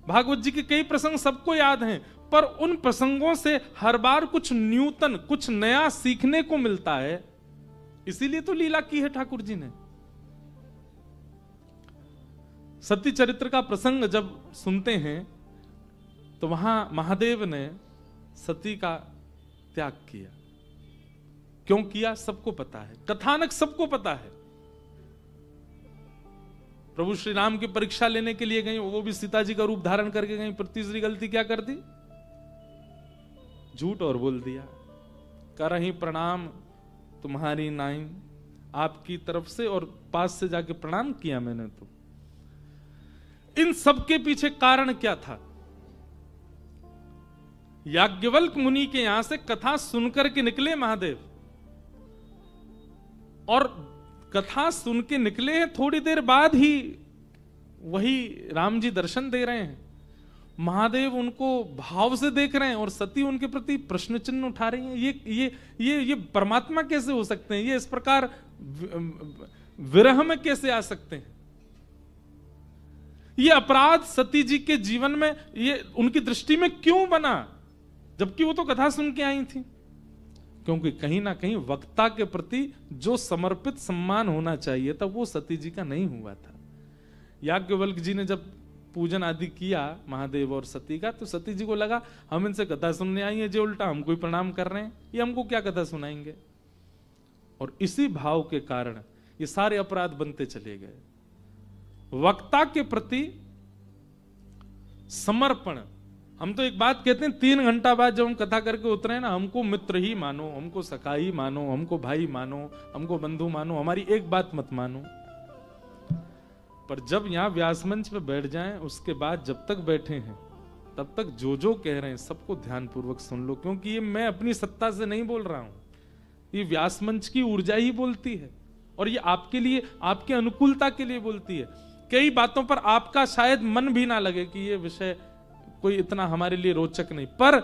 भागवत जी के कई प्रसंग सबको याद हैं, पर उन प्रसंगों से हर बार कुछ न्यूतन, कुछ नया सीखने को मिलता है। इसीलिए तो लीला की है ठाकुर जी ने। सती चरित्र का प्रसंग जब सुनते हैं तो वहां महादेव ने सती का त्याग किया। क्यों किया सबको पता है, कथानक सबको पता है। प्रभु श्री राम की परीक्षा लेने के लिए गई, वो भी सीता जी का रूप धारण करके गई, पर तीसरी गलती क्या कर दी, झूठ और बोल दिया। करहि प्रणाम तुम्हारी नाइन, आपकी तरफ से और पास से जाके प्रणाम किया मैंने। तो इन सब के पीछे कारण क्या था? याज्ञवल्क मुनि के यहां से कथा सुनकर के निकले महादेव, और कथा सुन के निकले हैं, थोड़ी देर बाद ही वही राम जी दर्शन दे रहे हैं। महादेव उनको भाव से देख रहे हैं और सती उनके प्रति प्रश्न चिन्ह उठा रही हैं। ये परमात्मा कैसे हो सकते हैं, ये इस प्रकार विरह में कैसे आ सकते हैं? ये अपराध सती जी के जीवन में ये उनकी दृष्टि में क्यों बना, जबकि वो तो कथा सुन के आई थी? क्योंकि कहीं ना कहीं वक्ता के प्रति जो समर्पित सम्मान होना चाहिए था वो सती जी का नहीं हुआ था। याज्ञवल्क जी ने जब पूजन आदि किया महादेव और सती का, तो सती जी को लगा हम इनसे कथा सुनने आई हैं, जो उल्टा हमको ही प्रणाम कर रहे हैं, ये हमको क्या कथा सुनाएंगे। और इसी भाव के कारण ये सारे अपराध बनते चले गए। वक्ता के प्रति समर्पण। हम तो एक बात कहते हैं, 3 घंटा बाद जब हम कथा करके उतरे ना, हमको मित्र ही मानो, हमको सखा ही मानो, हमको भाई मानो, हमको बंधु मानो, हमारी एक बात मत मानो। पर जब यहां व्यास मंच पे बैठ जाएं, उसके बाद जब तक बैठे हैं तब तक जो जो कह रहे हैं सबको ध्यानपूर्वक सुन लो, क्योंकि ये मैं अपनी सत्ता से नहीं बोल रहा हूं, ये व्यास मंच की ऊर्जा ही बोलती है, और ये आपके लिए, आपके अनुकूलता के लिए बोलती है। कई बातों पर आपका शायद मन भी ना लगे कि ये विषय कोई इतना हमारे लिए रोचक नहीं, पर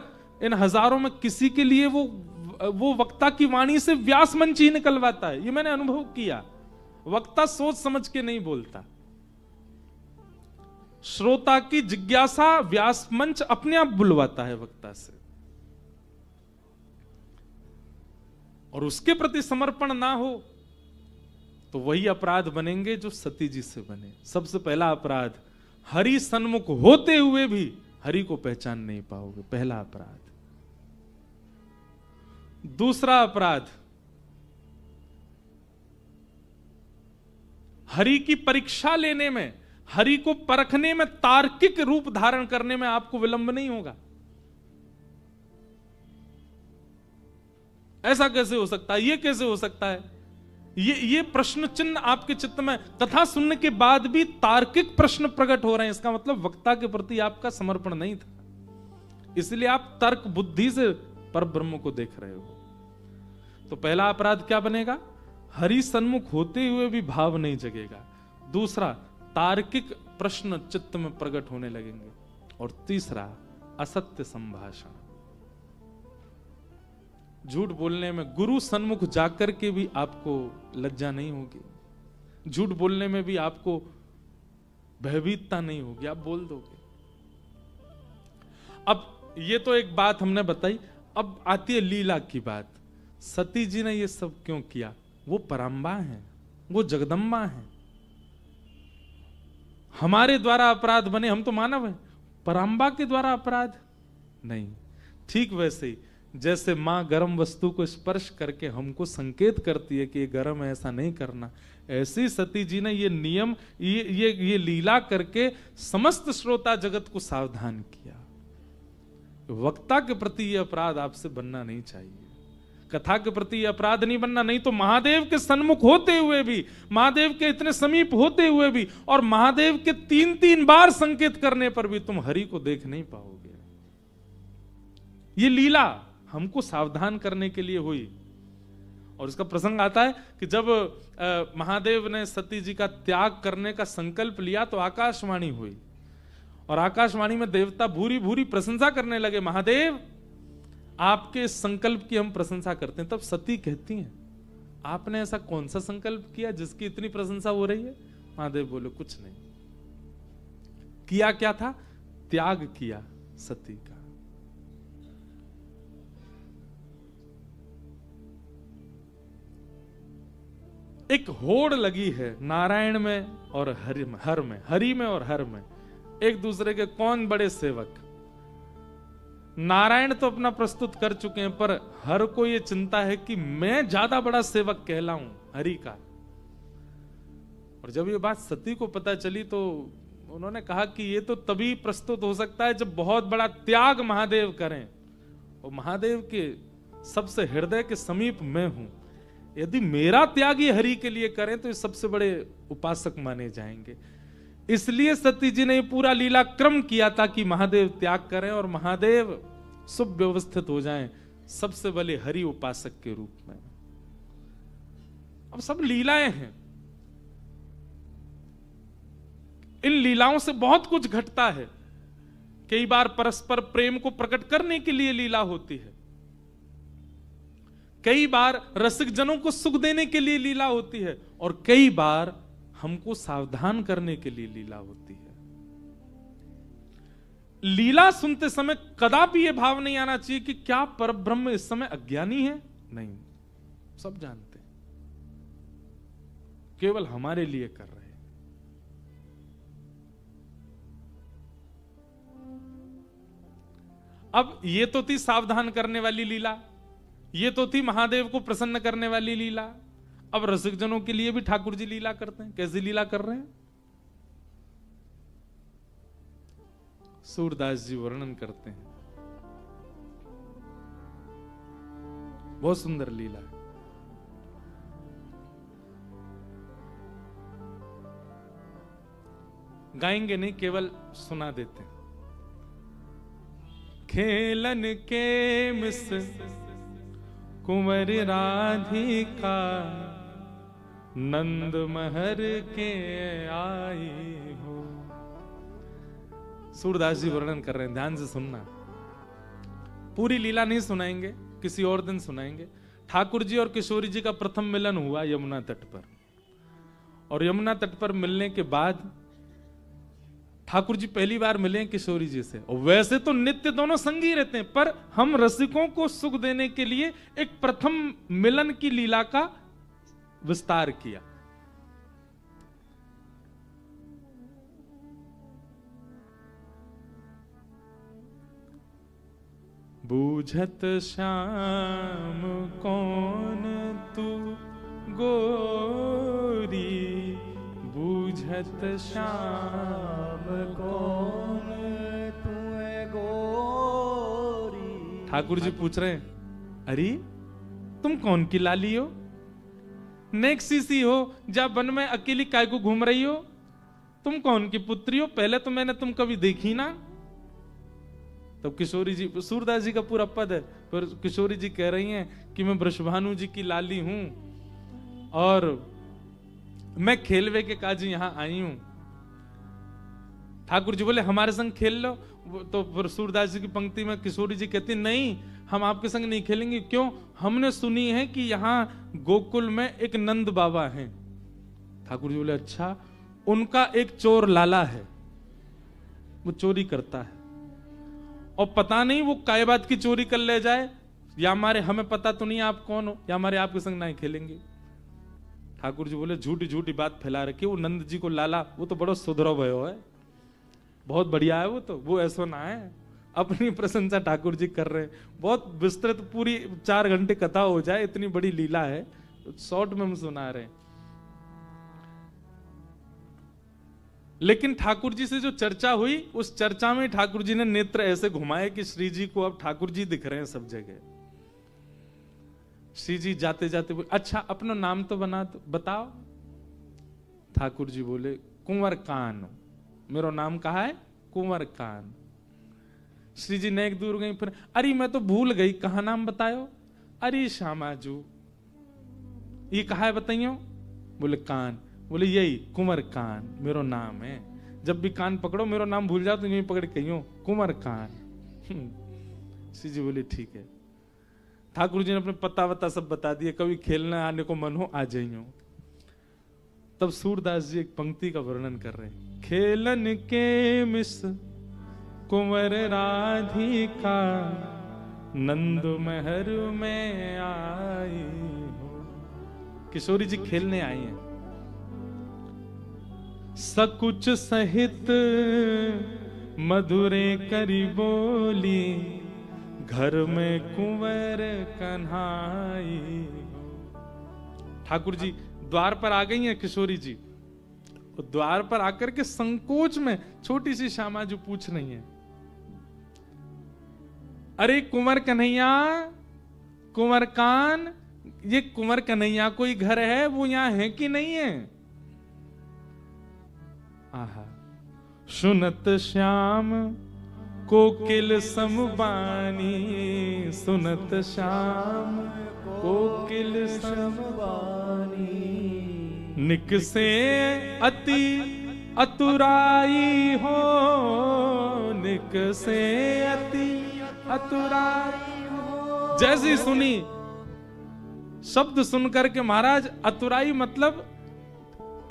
इन हजारों में किसी के लिए वो वक्ता की वाणी से व्यास मंच ही निकलवाता है। ये मैंने अनुभव किया। वक्ता सोच समझ के नहीं बोलता, श्रोता की जिज्ञासा व्यास मंच अपने आप बुलवाता है वक्ता से। और उसके प्रति समर्पण ना हो तो वही अपराध बनेंगे जो सती जी से बने। सबसे पहला अपराध, हरि सन्मुख होते हुए भी हरि को पहचान नहीं पाओगे, पहला अपराध। दूसरा अपराध, हरि की परीक्षा लेने में, हरि को परखने में, तार्किक रूप धारण करने में आपको विलंब नहीं होगा। ऐसा कैसे हो सकता है, ये कैसे हो सकता है? ये प्रश्न चिन्ह आपके चित्त में कथा सुनने के बाद भी तार्किक प्रश्न प्रकट हो रहे हैं, इसका मतलब वक्ता के प्रति आपका समर्पण नहीं था, इसलिए आप तर्क बुद्धि से परब्रह्म को देख रहे हो। तो पहला अपराध क्या बनेगा? हरि सन्मुख होते हुए भी भाव नहीं जगेगा। दूसरा, तार्किक प्रश्न चित्त में प्रकट होने लगेंगे। और तीसरा, असत्य संभाषण। झूठ बोलने में, गुरु सन्मुख जाकर के भी आपको लज्जा नहीं होगी, झूठ बोलने में भी आपको भयभीतता नहीं होगी, आप बोल दोगे। अब ये तो एक बात हमने बताई, अब आती है लीला की बात। सती जी ने ये सब क्यों किया? वो पराम्बा है, वो जगदम्बा है। हमारे द्वारा अपराध बने, हम तो मानव हैं, पराम्बा के द्वारा अपराध नहीं। ठीक वैसे ही जैसे मां गर्म वस्तु को स्पर्श करके हमको संकेत करती है कि ये गर्म है, ऐसा नहीं करना, ऐसी सती जी ने ये नियम, ये लीला करके समस्त श्रोता जगत को सावधान किया। वक्ता के प्रति ये अपराध आपसे बनना नहीं चाहिए, कथा के प्रति ये अपराध नहीं बनना। नहीं तो महादेव के सन्मुख होते हुए भी, महादेव के इतने समीप होते हुए भी, और महादेव के 3-3 बार संकेत करने पर भी तुम हरि को देख नहीं पाओगे। ये लीला हमको सावधान करने के लिए हुई। और इसका प्रसंग आता है कि जब महादेव ने सती जी का त्याग करने का संकल्प लिया तो आकाशवाणी हुई, और आकाशवाणी में देवता भूरी भूरी प्रशंसा करने लगे, महादेव आपके संकल्प की हम प्रशंसा करते हैं। तब सती कहती हैं, आपने ऐसा कौन सा संकल्प किया जिसकी इतनी प्रशंसा हो रही है? महादेव बोले, कुछ नहीं किया। क्या था? त्याग किया सती का। एक होड़ लगी है नारायण में और हरि में और हर में, एक दूसरे के कौन बड़े सेवक। नारायण तो अपना प्रस्तुत कर चुके हैं, पर हर को ये चिंता है कि मैं ज्यादा बड़ा सेवक कहलाऊं हरि का। और जब ये बात सती को पता चली तो उन्होंने कहा कि ये तो तभी प्रस्तुत हो सकता है जब बहुत बड़ा त्याग महादेव करें, और महादेव के सबसे हृदय के समीप मैं हूं। यदि मेरा त्याग ये हरि के लिए करें तो ये सबसे बड़े उपासक माने जाएंगे। इसलिए सती जी ने पूरा लीला क्रम किया ताकि महादेव त्याग करें और महादेव सुव्यवस्थित हो जाएं सबसे बड़े हरि उपासक के रूप में। अब सब लीलाएं हैं, इन लीलाओं से बहुत कुछ घटता है। कई बार परस्पर प्रेम को प्रकट करने के लिए लीला होती है, कई बार रसिक जनों को सुख देने के लिए लीला होती है, और कई बार हमको सावधान करने के लिए लीला होती है। लीला सुनते समय कदापि यह भाव नहीं आना चाहिए कि क्या परब्रह्म इस समय अज्ञानी है। नहीं, सब जानते हैं, केवल हमारे लिए कर रहे हैं। अब ये तो थी सावधान करने वाली लीला, ये तो थी महादेव को प्रसन्न करने वाली लीला। अब रसिक जनों के लिए भी ठाकुर जी लीला करते हैं। कैसी लीला कर रहे हैं? सूरदास जी वर्णन करते हैं, बहुत सुंदर लीला है। गाएंगे नहीं, केवल सुना देते हैं। खेलन के मिस कुंवर राधिका, नंद महर के आई हो। सूरदास जी वर्णन कर रहे हैं, ध्यान से सुनना। पूरी लीला नहीं सुनाएंगे, किसी और दिन सुनाएंगे। ठाकुर जी और किशोरी जी का प्रथम मिलन हुआ यमुना तट पर, और यमुना तट पर मिलने के बाद ठाकुर जी पहली बार मिले किशोरी जी से। और वैसे तो नित्य दोनों संगी रहते हैं, पर हम रसिकों को सुख देने के लिए एक प्रथम मिलन की लीला का विस्तार किया। बूझत श्याम कौन तू गोरी, बूझत श्याम कौन तू गोरी। ठाकुर जी पूछ रहे हैं, अरे तुम कौन की लाली हो, नेक्सी सी हो, जा वन में अकेली काय को घूम रही हो, तुम कौन की पुत्री हो, पहले तो मैंने तुम कभी देखी ना। तब किशोरी जी, सूरदास जी का पूरा पद है, पर किशोरी जी कह रही हैं कि मैं वृषभानु जी की लाली हूं और मैं खेलवे के काज यहां आई हूं। ठाकुर जी बोले हमारे संग खेल लो। तो फिर सूरदास जी की पंक्ति में किशोरी जी कहती नहीं, हम आपके संग नहीं खेलेंगे। क्यों? हमने सुनी है कि यहां गोकुल में एक नंद बाबा हैं। ठाकुर जी बोले अच्छा, उनका एक चोर लाला है, वो चोरी करता है, और पता नहीं वो काय बात की चोरी कर ले जाए, या हमारे हमें पता तो नहीं आप कौन हो, या हमारे आपके संग नहीं खेलेंगे। ठाकुर जी बोले झूठी झूठी बात फैला रखी, वो नंद जी को लाला वो तो बड़ा सुधरो भयो है, बहुत बढ़िया है वो तो, वो ऐसा ना है। अपनी प्रशंसा ठाकुर जी कर रहे हैं, बहुत विस्तृत पूरी 4 घंटे कथा हो जाए, इतनी बड़ी लीला है, शॉर्ट में हम सुना रहे हैं। लेकिन ठाकुर जी से जो चर्चा हुई, उस चर्चा में ठाकुर जी ने नेत्र ऐसे घुमाए कि श्री जी को अब ठाकुर जी दिख रहे हैं सब जगह। श्री जी जाते जाते बोले, अच्छा अपना नाम तो बताओ। ठाकुर जी बोले, कुंवर कान, मेरा नाम कहा है कुंवर कान। श्री जी नेक दूर गई, फिर अरे मैं तो भूल गई, कहा नाम बतायो। अरे श्यामाजू, ये कहा है बताइयो। बोले कान। बोले यही कुंवर कान मेरा नाम है, जब भी कान पकड़ो मेरा नाम भूल जाओ तो यही पकड़ कहियो कुंवर कान। श्री जी बोले ठीक है। ठाकुर जी ने अपने पता वता सब बता दिए, कभी खेलने आने को मन हो आ जाइयो। तब सूरदास जी एक पंक्ति का वर्णन कर रहे हैं, खेलन के मिस कुंवर राधिका नंद महर में आई हो। किशोरी जी खेलने आई हैं, सकुच सहित मधुरे करी बोली घर में कुंवर कन्हाई हो। ठाकुर जी द्वार पर आ गई हैं किशोरी जी, और द्वार पर आकर के संकोच में छोटी सी श्यामा जो पूछ रही है, अरे कुंवर कन्हैया, कुंवर कान, ये कुंवर कन्हैया कोई घर है, वो यहां है कि नहीं है। आहा, सुनत श्याम कोकिल समबानी, सुनत श्याम कोकिल समबानी, निकसे अति अतुराई हो, निकसे अति अतुराई हो। जैसी सुनी शब्द सुनकर के महाराज अतुराई मतलब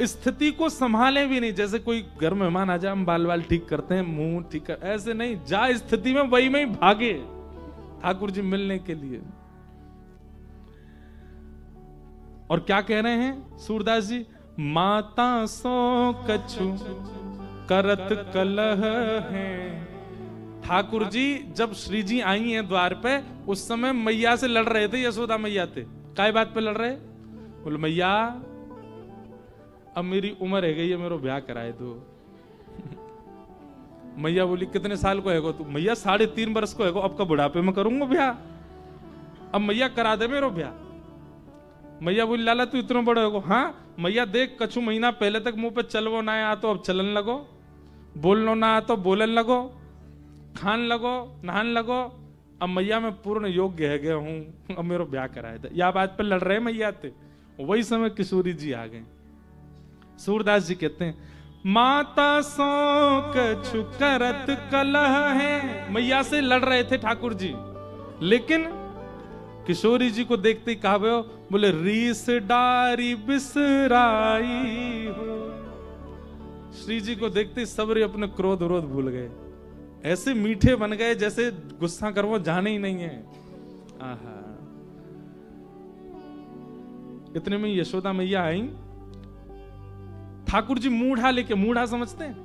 स्थिति को संभाले भी नहीं। जैसे कोई घर मेहमान आ जाए, हम बाल बाल ठीक करते हैं, मुंह ठीक कर, ऐसे नहीं, जा स्थिति में वही में भागे ठाकुर जी मिलने के लिए। और क्या कह रहे हैं सूरदास जी, माता सो कछु करत कलह है। ठाकुर जी जब श्री जी आई हैं द्वार पे, उस समय मैया से लड़ रहे थे, यशोदा मैया थे। काय बात पे लड़ रहे? बोले मैया अब मेरी उम्र है गई है, मेरा ब्याह कराए दो। मैया बोली कितने साल को है तू? मैया 3.5 वर्ष को है, अब का बुढ़ापे में करूंगा ब्याह, अब मैया करा दे मेरा ब्याह। मैया बोली लाला तू इतना बड़ा हो? हाँ मैया देख, कछु महीना पहले तक मुंह पे चलवो ना आ तो अब चलन लगो, बोलनो ना आ तो बोलन लगो, खान लगो, नहान लगो। अब मैया मैं पूर्ण योग्य है गया हूं, अब मेरा ब्याह कराए दे। या बात पे लड़ रहे मैया थे। वही समय किशोरी जी आ गए। सूरदास जी कहते हैं, माता सो कछु करत कलह है। मैया से लड़ रहे थे ठाकुर जी, लेकिन किशोरी जी को देखते ही कहा बोले रीस डारी बिसराई हो। श्री जी को देखते ही सबरे अपने क्रोध विरोध भूल गए, ऐसे मीठे बन गए जैसे गुस्सा कर वो जाने ही नहीं है। आहा, इतने में यशोदा मैया आई। ठाकुर जी मूढ़ा लेके, मूढ़ा समझते हैं,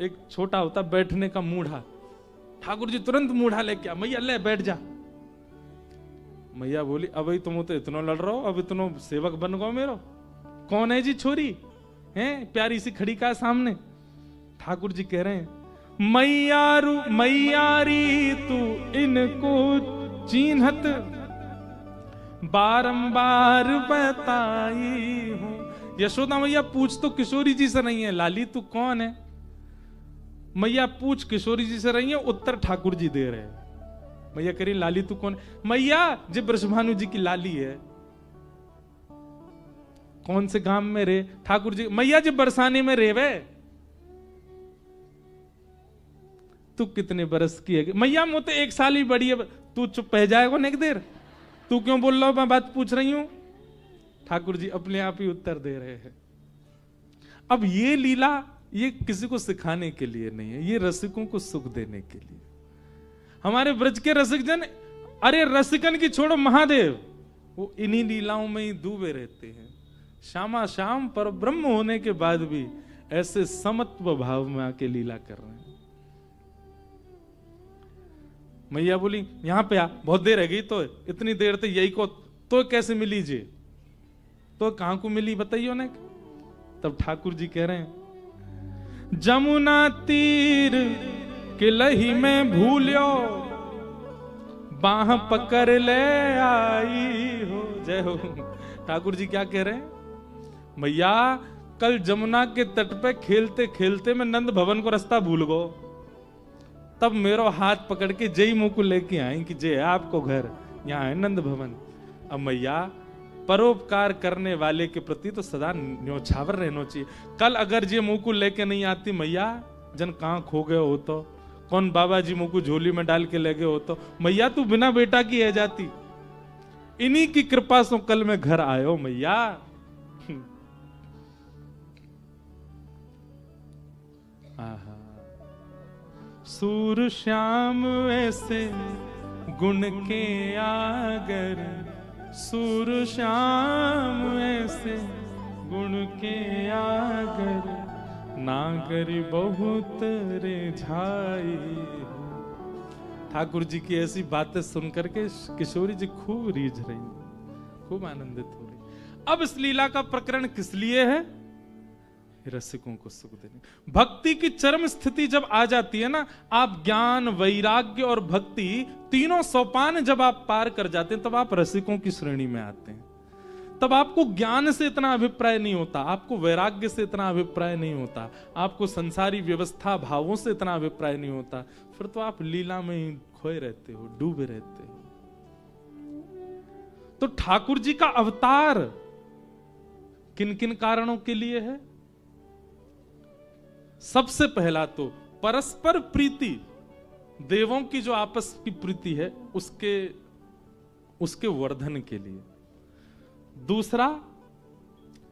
एक छोटा होता बैठने का मूढ़ा। ठाकुर जी तुरंत मूढ़ा लेके आ, मैया ले बैठ जा। मैया बोली अब ही तुम तो इतना लड़ रहे हो, अब इतना सेवक बन गो मेरो। कौन है जी छोरी हैं प्यारी सी खड़ी का सामने? ठाकुर जी कह रहे हैं, मैयारी तू इनको चिन्हत बारंबार बताई हूं। यशोदा मैया पूछ तो किशोरी जी से नहीं है, लाली तू कौन है? मैया पूछ किशोरी जी से रही है, उत्तर ठाकुर जी दे रहे हैं। मैया कह रही लाली तू कौन? मैया जी ब्रजभानु जी की लाली है। कौन से गांव में रे? ठाकुर जी मैया जी बरसाने में रे वे। तू कितने बरस की है? मैया मुझे 1 साल ही बड़ी है। तू चुप रह जाएगा नेक देर, तू क्यों बोल रहा हो? मैं बात पूछ रही हूं। ठाकुर जी अपने आप ही उत्तर दे रहे हैं। अब ये लीला ये किसी को सिखाने के लिए नहीं है, ये रसिकों को सुख देने के लिए। हमारे ब्रज के रसिक जन, अरे रसिकन की छोड़ो, महादेव वो इन्हीं लीलाओं में ही डूबे रहते हैं। श्यामा श्याम पर ब्रह्म होने के बाद भी ऐसे समत्व भाव में आके लीला कर रहे हैं। मैया बोली यहां पे आ, बहुत देर रह गई, तो इतनी देर तक यही को तो कैसे मिली जी, तो कहां को मिली बताइयो ने। तब ठाकुर जी कह रहे हैं, जमुना तीर के लही में भूल्यो, बाह पकड़ ले आई हो। जय हो। ठाकुर जी क्या कह रहे हैं, भैया कल जमुना के तट पे खेलते खेलते मैं नंद भवन को रास्ता भूल गो, तब मेरो हाथ पकड़ के जय मुंह को लेके आई कि जय आपको घर, यहाँ है नंद भवन। अब मैया परोपकार करने वाले के प्रति तो सदा न्योछावर रहना चाहिए। कल अगर जे मुंह को लेके नहीं आती मैया, जन कहां खो गए हो, तो कौन बाबा जी मुंह को झोली में डाल के ले गए हो, तो मैया तू बिना बेटा की है जाती। इन्हीं की कृपा से कल मैं घर आयो मैया। सूर श्याम ऐसे गुण के आगर, सूर श्याम ऐसे गुण के आगर, नागर बहुत रे झाई। ठाकुर जी की ऐसी बातें सुनकर के किशोरी जी खूब रीझ रही, खूब आनंदित हो रही। अब इस लीला का प्रकरण किस लिए है, रसिकों को सुख देने। भक्ति की चरम स्थिति जब आ जाती है ना, आप ज्ञान वैराग्य और भक्ति तीनों सोपान जब आप पार कर जाते हैं, तब आप रसिकों की श्रेणी में आते हैं। तब आपको ज्ञान से इतना अभिप्राय नहीं होता, आपको वैराग्य से इतना अभिप्राय नहीं होता, आपको संसारी व्यवस्था भावों से इतना अभिप्राय नहीं होता। फिर तो आप लीला में ही खोए रहते हो, डूबे रहते हो। तो ठाकुर जी का अवतार किन किन कारणों के लिए है? सबसे पहला तो परस्पर प्रीति, देवों की जो आपस की प्रीति है उसके वर्धन के लिए। दूसरा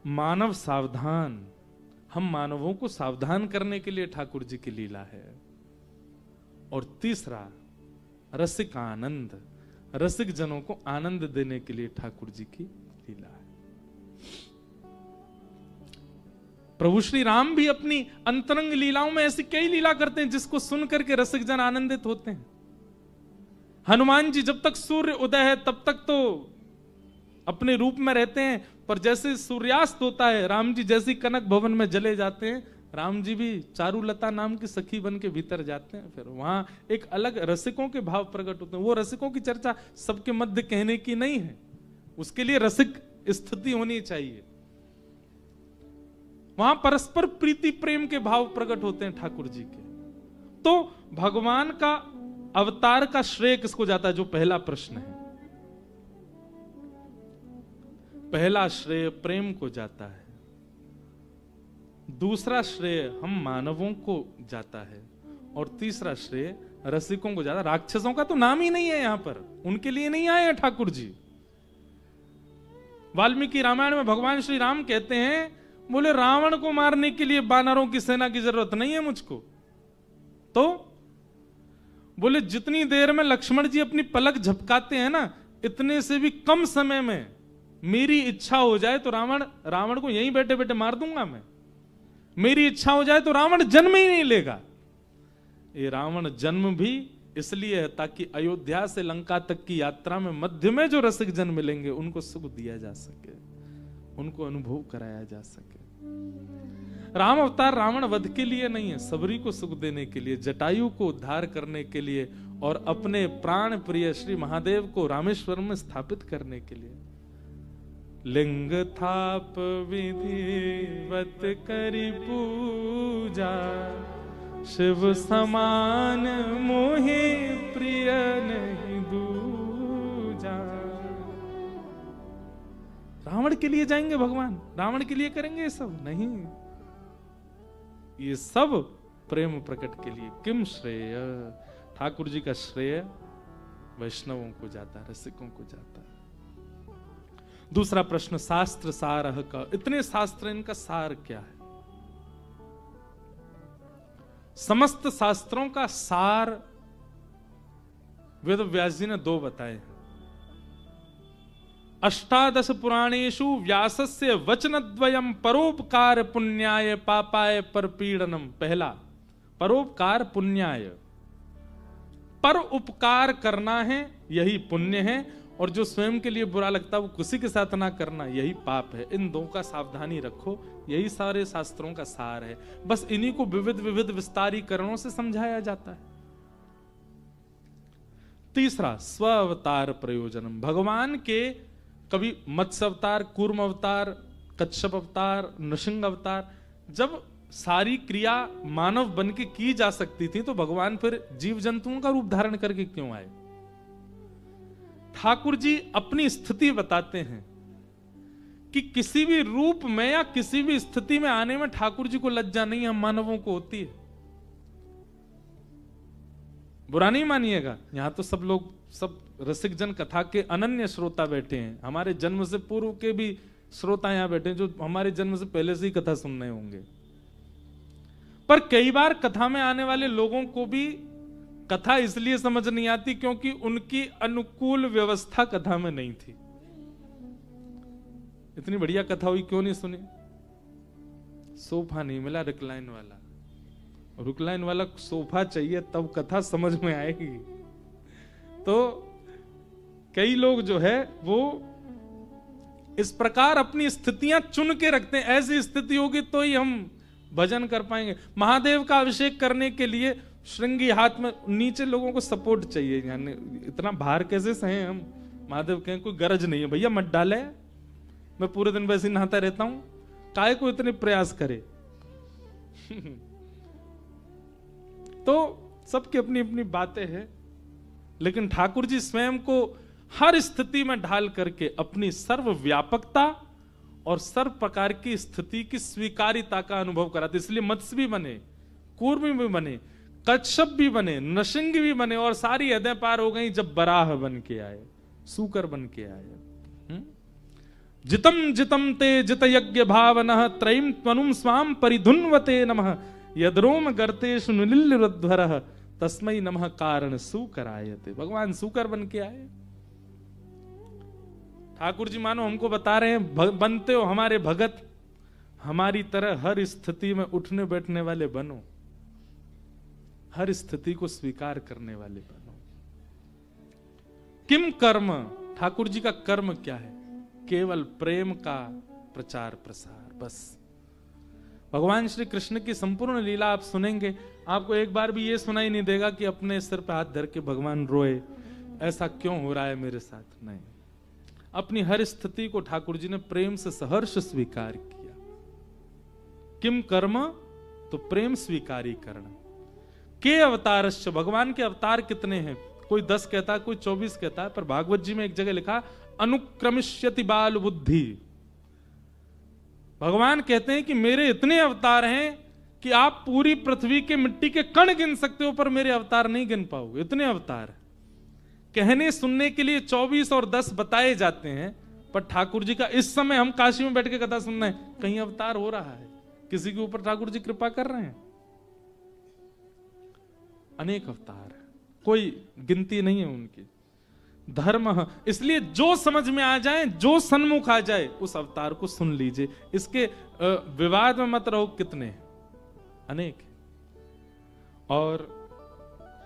मानव सावधान, हम मानवों को सावधान करने के लिए ठाकुर जी की लीला है। और तीसरा रसिक आनंद, रसिक जनों को आनंद देने के लिए ठाकुर जी की लीला है। प्रभु श्री राम भी अपनी अंतरंग लीलाओं में ऐसी कई लीला करते हैं जिसको सुन करके रसिक जन आनंदित होते हैं। हनुमान जी जब तक सूर्य उदय है तब तक तो अपने रूप में रहते हैं, पर जैसे सूर्यास्त होता है, राम जी जैसे कनक भवन में जले जाते हैं, राम जी भी चारुलता नाम की सखी बन के भीतर जाते हैं। फिर वहां एक अलग रसिकों के भाव प्रकट होते हैं। वो रसिकों की चर्चा सबके मध्य कहने की नहीं है, उसके लिए रसिक स्थिति होनी चाहिए। वहां परस्पर प्रीति प्रेम के भाव प्रकट होते हैं ठाकुर जी के। तो भगवान का अवतार का श्रेय किसको जाता है, जो पहला प्रश्न है। पहला श्रेय प्रेम को जाता है, दूसरा श्रेय हम मानवों को जाता है, और तीसरा श्रेय रसिकों को जाता है। राक्षसों का तो नाम ही नहीं है यहां पर, उनके लिए नहीं आए हैं ठाकुर जी। वाल्मीकि रामायण में भगवान श्री राम कहते हैं, बोले रावण को मारने के लिए वानरों की सेना की जरूरत नहीं है मुझको, तो बोले जितनी देर में लक्ष्मण जी अपनी पलक झपकाते हैं ना, इतने से भी कम समय में मेरी इच्छा हो जाए तो रावण को यहीं बैठे बैठे मार दूंगा मैं। मेरी इच्छा हो जाए तो रावण जन्म ही नहीं लेगा। ये रावण जन्म भी इसलिए है ताकि अयोध्या से लंका तक की यात्रा में मध्य में जो रसिक जन मिलेंगे उनको सुख दिया जा सके, उनको अनुभव कराया जा सके। राम अवतार रावण वध के लिए नहीं है, सबरी को सुख देने के लिए, जटायु को उद्धार करने के लिए, और अपने प्राण प्रिय श्री महादेव को रामेश्वर में स्थापित करने के लिए। लिंग थाप विधिवत करी पूजा, शिव समान मोहे प्रिय नहीं दूजा। रावण के लिए जाएंगे भगवान, रावण के लिए करेंगे ये सब नहीं, ये सब प्रेम प्रकट के लिए। किम श्रेय, ठाकुर जी का श्रेय वैष्णवों को जाता है, रसिकों को जाता है। दूसरा प्रश्न शास्त्र सारह का, इतने शास्त्र, इनका सार क्या है? समस्त शास्त्रों का सार वेद व्यास जी ने 2 बताए। अष्टादश पुराणेषु व्यासस्य वचनद्वयम् परोपकार पुण्याय पापाय परपीडनम। पहला परोपकार पुण्याय, पर उपकार करना है यही पुण्य है, और जो स्वयं के लिए बुरा लगता है वो किसी के साथ ना करना यही पाप है। इन 2 का सावधानी रखो, यही सारे शास्त्रों का सार है। बस इन्हीं को विविध विविध विस्तारीकरणों से समझाया जाता है। तीसरा स्व अवतार प्रयोजनम। भगवान के कभी मत्स्य अवतार, कूर्म अवतार, कच्छप अवतार, नृसिंह अवतार, जब सारी क्रिया मानव बन के की जा सकती थी तो भगवान फिर जीव जंतुओं का रूप धारण करके क्यों आए? ठाकुर जी अपनी स्थिति बताते हैं कि किसी भी रूप में या किसी भी स्थिति में आने में ठाकुर जी को लज्जा नहीं, हम मानवों को होती है। बुरा नहीं मानिएगा, यहां तो सब लोग, सब रसिक जन कथा के अनन्य श्रोता बैठे हैं। हमारे जन्म से पूर्व के भी श्रोता यहां बैठे हैं जो हमारे जन्म से पहले से ही कथा सुन रहे होंगे। पर कई बार कथा में आने वाले लोगों को भी कथा इसलिए समझ नहीं आती क्योंकि उनकी अनुकूल व्यवस्था कथा में नहीं थी। इतनी बढ़िया कथा हुई, क्यों नहीं सुनी? सोफा नहीं मिला रिक्लाइन वाला, रिक्लाइन वाला सोफा चाहिए तब कथा समझ में आएगी। तो कई लोग जो है वो इस प्रकार अपनी स्थितियां चुन के रखते हैं, ऐसी स्थिति होगी तो ही हम भजन कर पाएंगे। महादेव का अभिषेक करने के लिए श्रृंगी हाथ में, नीचे लोगों को सपोर्ट चाहिए, यानी इतना भार कैसे सहे हम? महादेव कहें कोई गरज नहीं है भैया, मत डाले, मैं पूरे दिन वैसे नहाता रहता हूं, काहे को इतने प्रयास करे? तो सबकी अपनी अपनी बातें हैं, लेकिन ठाकुर जी स्वयं को हर स्थिति में ढाल करके अपनी सर्वव्यापकता और सर्व प्रकार की स्थिति की स्वीकारिता का अनुभव कराते। इसलिए मत्स्य भी बने, कूर्म भी बने, कच्छप भी बने, नृसिंह भी बने, और सारी हदें पार हो गई जब बराह बन के आए, सूकर बन के आए। जितम जितम ते जित यज्ञ भावनः त्रयीम त्वनुम स्वाम परिधुन्वते नमः यद्रोम गर्तेषु निलिल्लुध्वरः तस्मै नमः कारण सूकरायते। भगवान सूकर बन के आए। ठाकुर जी मानो हमको बता रहे हैं, बनते हो हमारे भगत, हमारी तरह हर स्थिति में उठने बैठने वाले बनो, हर स्थिति को स्वीकार करने वाले बनो। किम कर्म, ठाकुर जी का कर्म क्या है? केवल प्रेम का प्रचार प्रसार, बस। भगवान श्री कृष्ण की संपूर्ण लीला आप सुनेंगे, आपको एक बार भी ये सुनाई नहीं देगा कि अपने सिर पे हाथ धर के भगवान रोए, ऐसा क्यों हो रहा है मेरे साथ। नहीं, अपनी हर स्थिति को ठाकुर जी ने प्रेम से सहर्ष स्वीकार किया। किम कर्म, तो प्रेम स्वीकारीकरण। के अवतारश्च, भगवान के अवतार कितने हैं? कोई 10 कहता है, कोई 24 कहता है, पर भागवत जी में एक जगह लिखा अनुक्रमिष्यति बाल बुद्धि। भगवान कहते हैं कि मेरे इतने अवतार हैं कि आप पूरी पृथ्वी के मिट्टी के कण गिन सकते हो, पर मेरे अवतार नहीं गिन पाओगे, इतने अवतार। कहने सुनने के लिए 24 और 10 बताए जाते हैं, पर ठाकुर जी का इस समय हम काशी में बैठ के कथा सुन रहे हैं, कहीं अवतार हो रहा है, किसी के ऊपर ठाकुर जी कृपा कर रहे हैं? अनेक अवतार, कोई गिनती नहीं है उनकी। धर्म, इसलिए जो समझ में आ जाए, जो सन्मुख आ जाए, उस अवतार को सुन लीजिए। इसके विवाद में मत रहो, कितने अनेक। और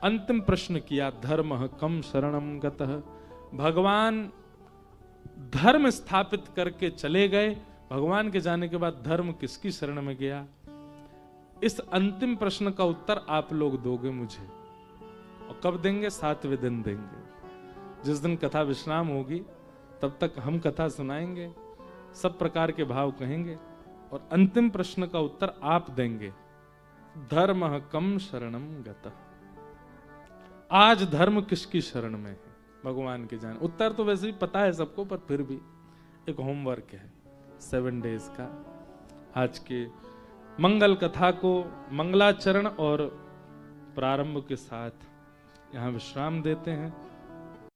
अंतिम प्रश्न किया, धर्म कम शरणम गतः। भगवान धर्म स्थापित करके चले गए, भगवान के जाने के बाद धर्म किसकी शरण में गया? इस अंतिम प्रश्न का उत्तर आप लोग दोगे मुझे, और कब देंगे? 7वें दिन देंगे। जिस दिन कथा विश्राम होगी तब तक हम कथा सुनाएंगे, सब प्रकार के भाव कहेंगे, और अंतिम प्रश्न का उत्तर आप देंगे। धर्म कम शरणम गतः। आज धर्म किसकी शरण में है? भगवान के जान। उत्तर तो वैसे भी पता है सबको, पर फिर भी एक होमवर्क है 7 डेज का। आज के मंगल कथा को मंगलाचरण और प्रारंभ के साथ यहां विश्राम देते हैं।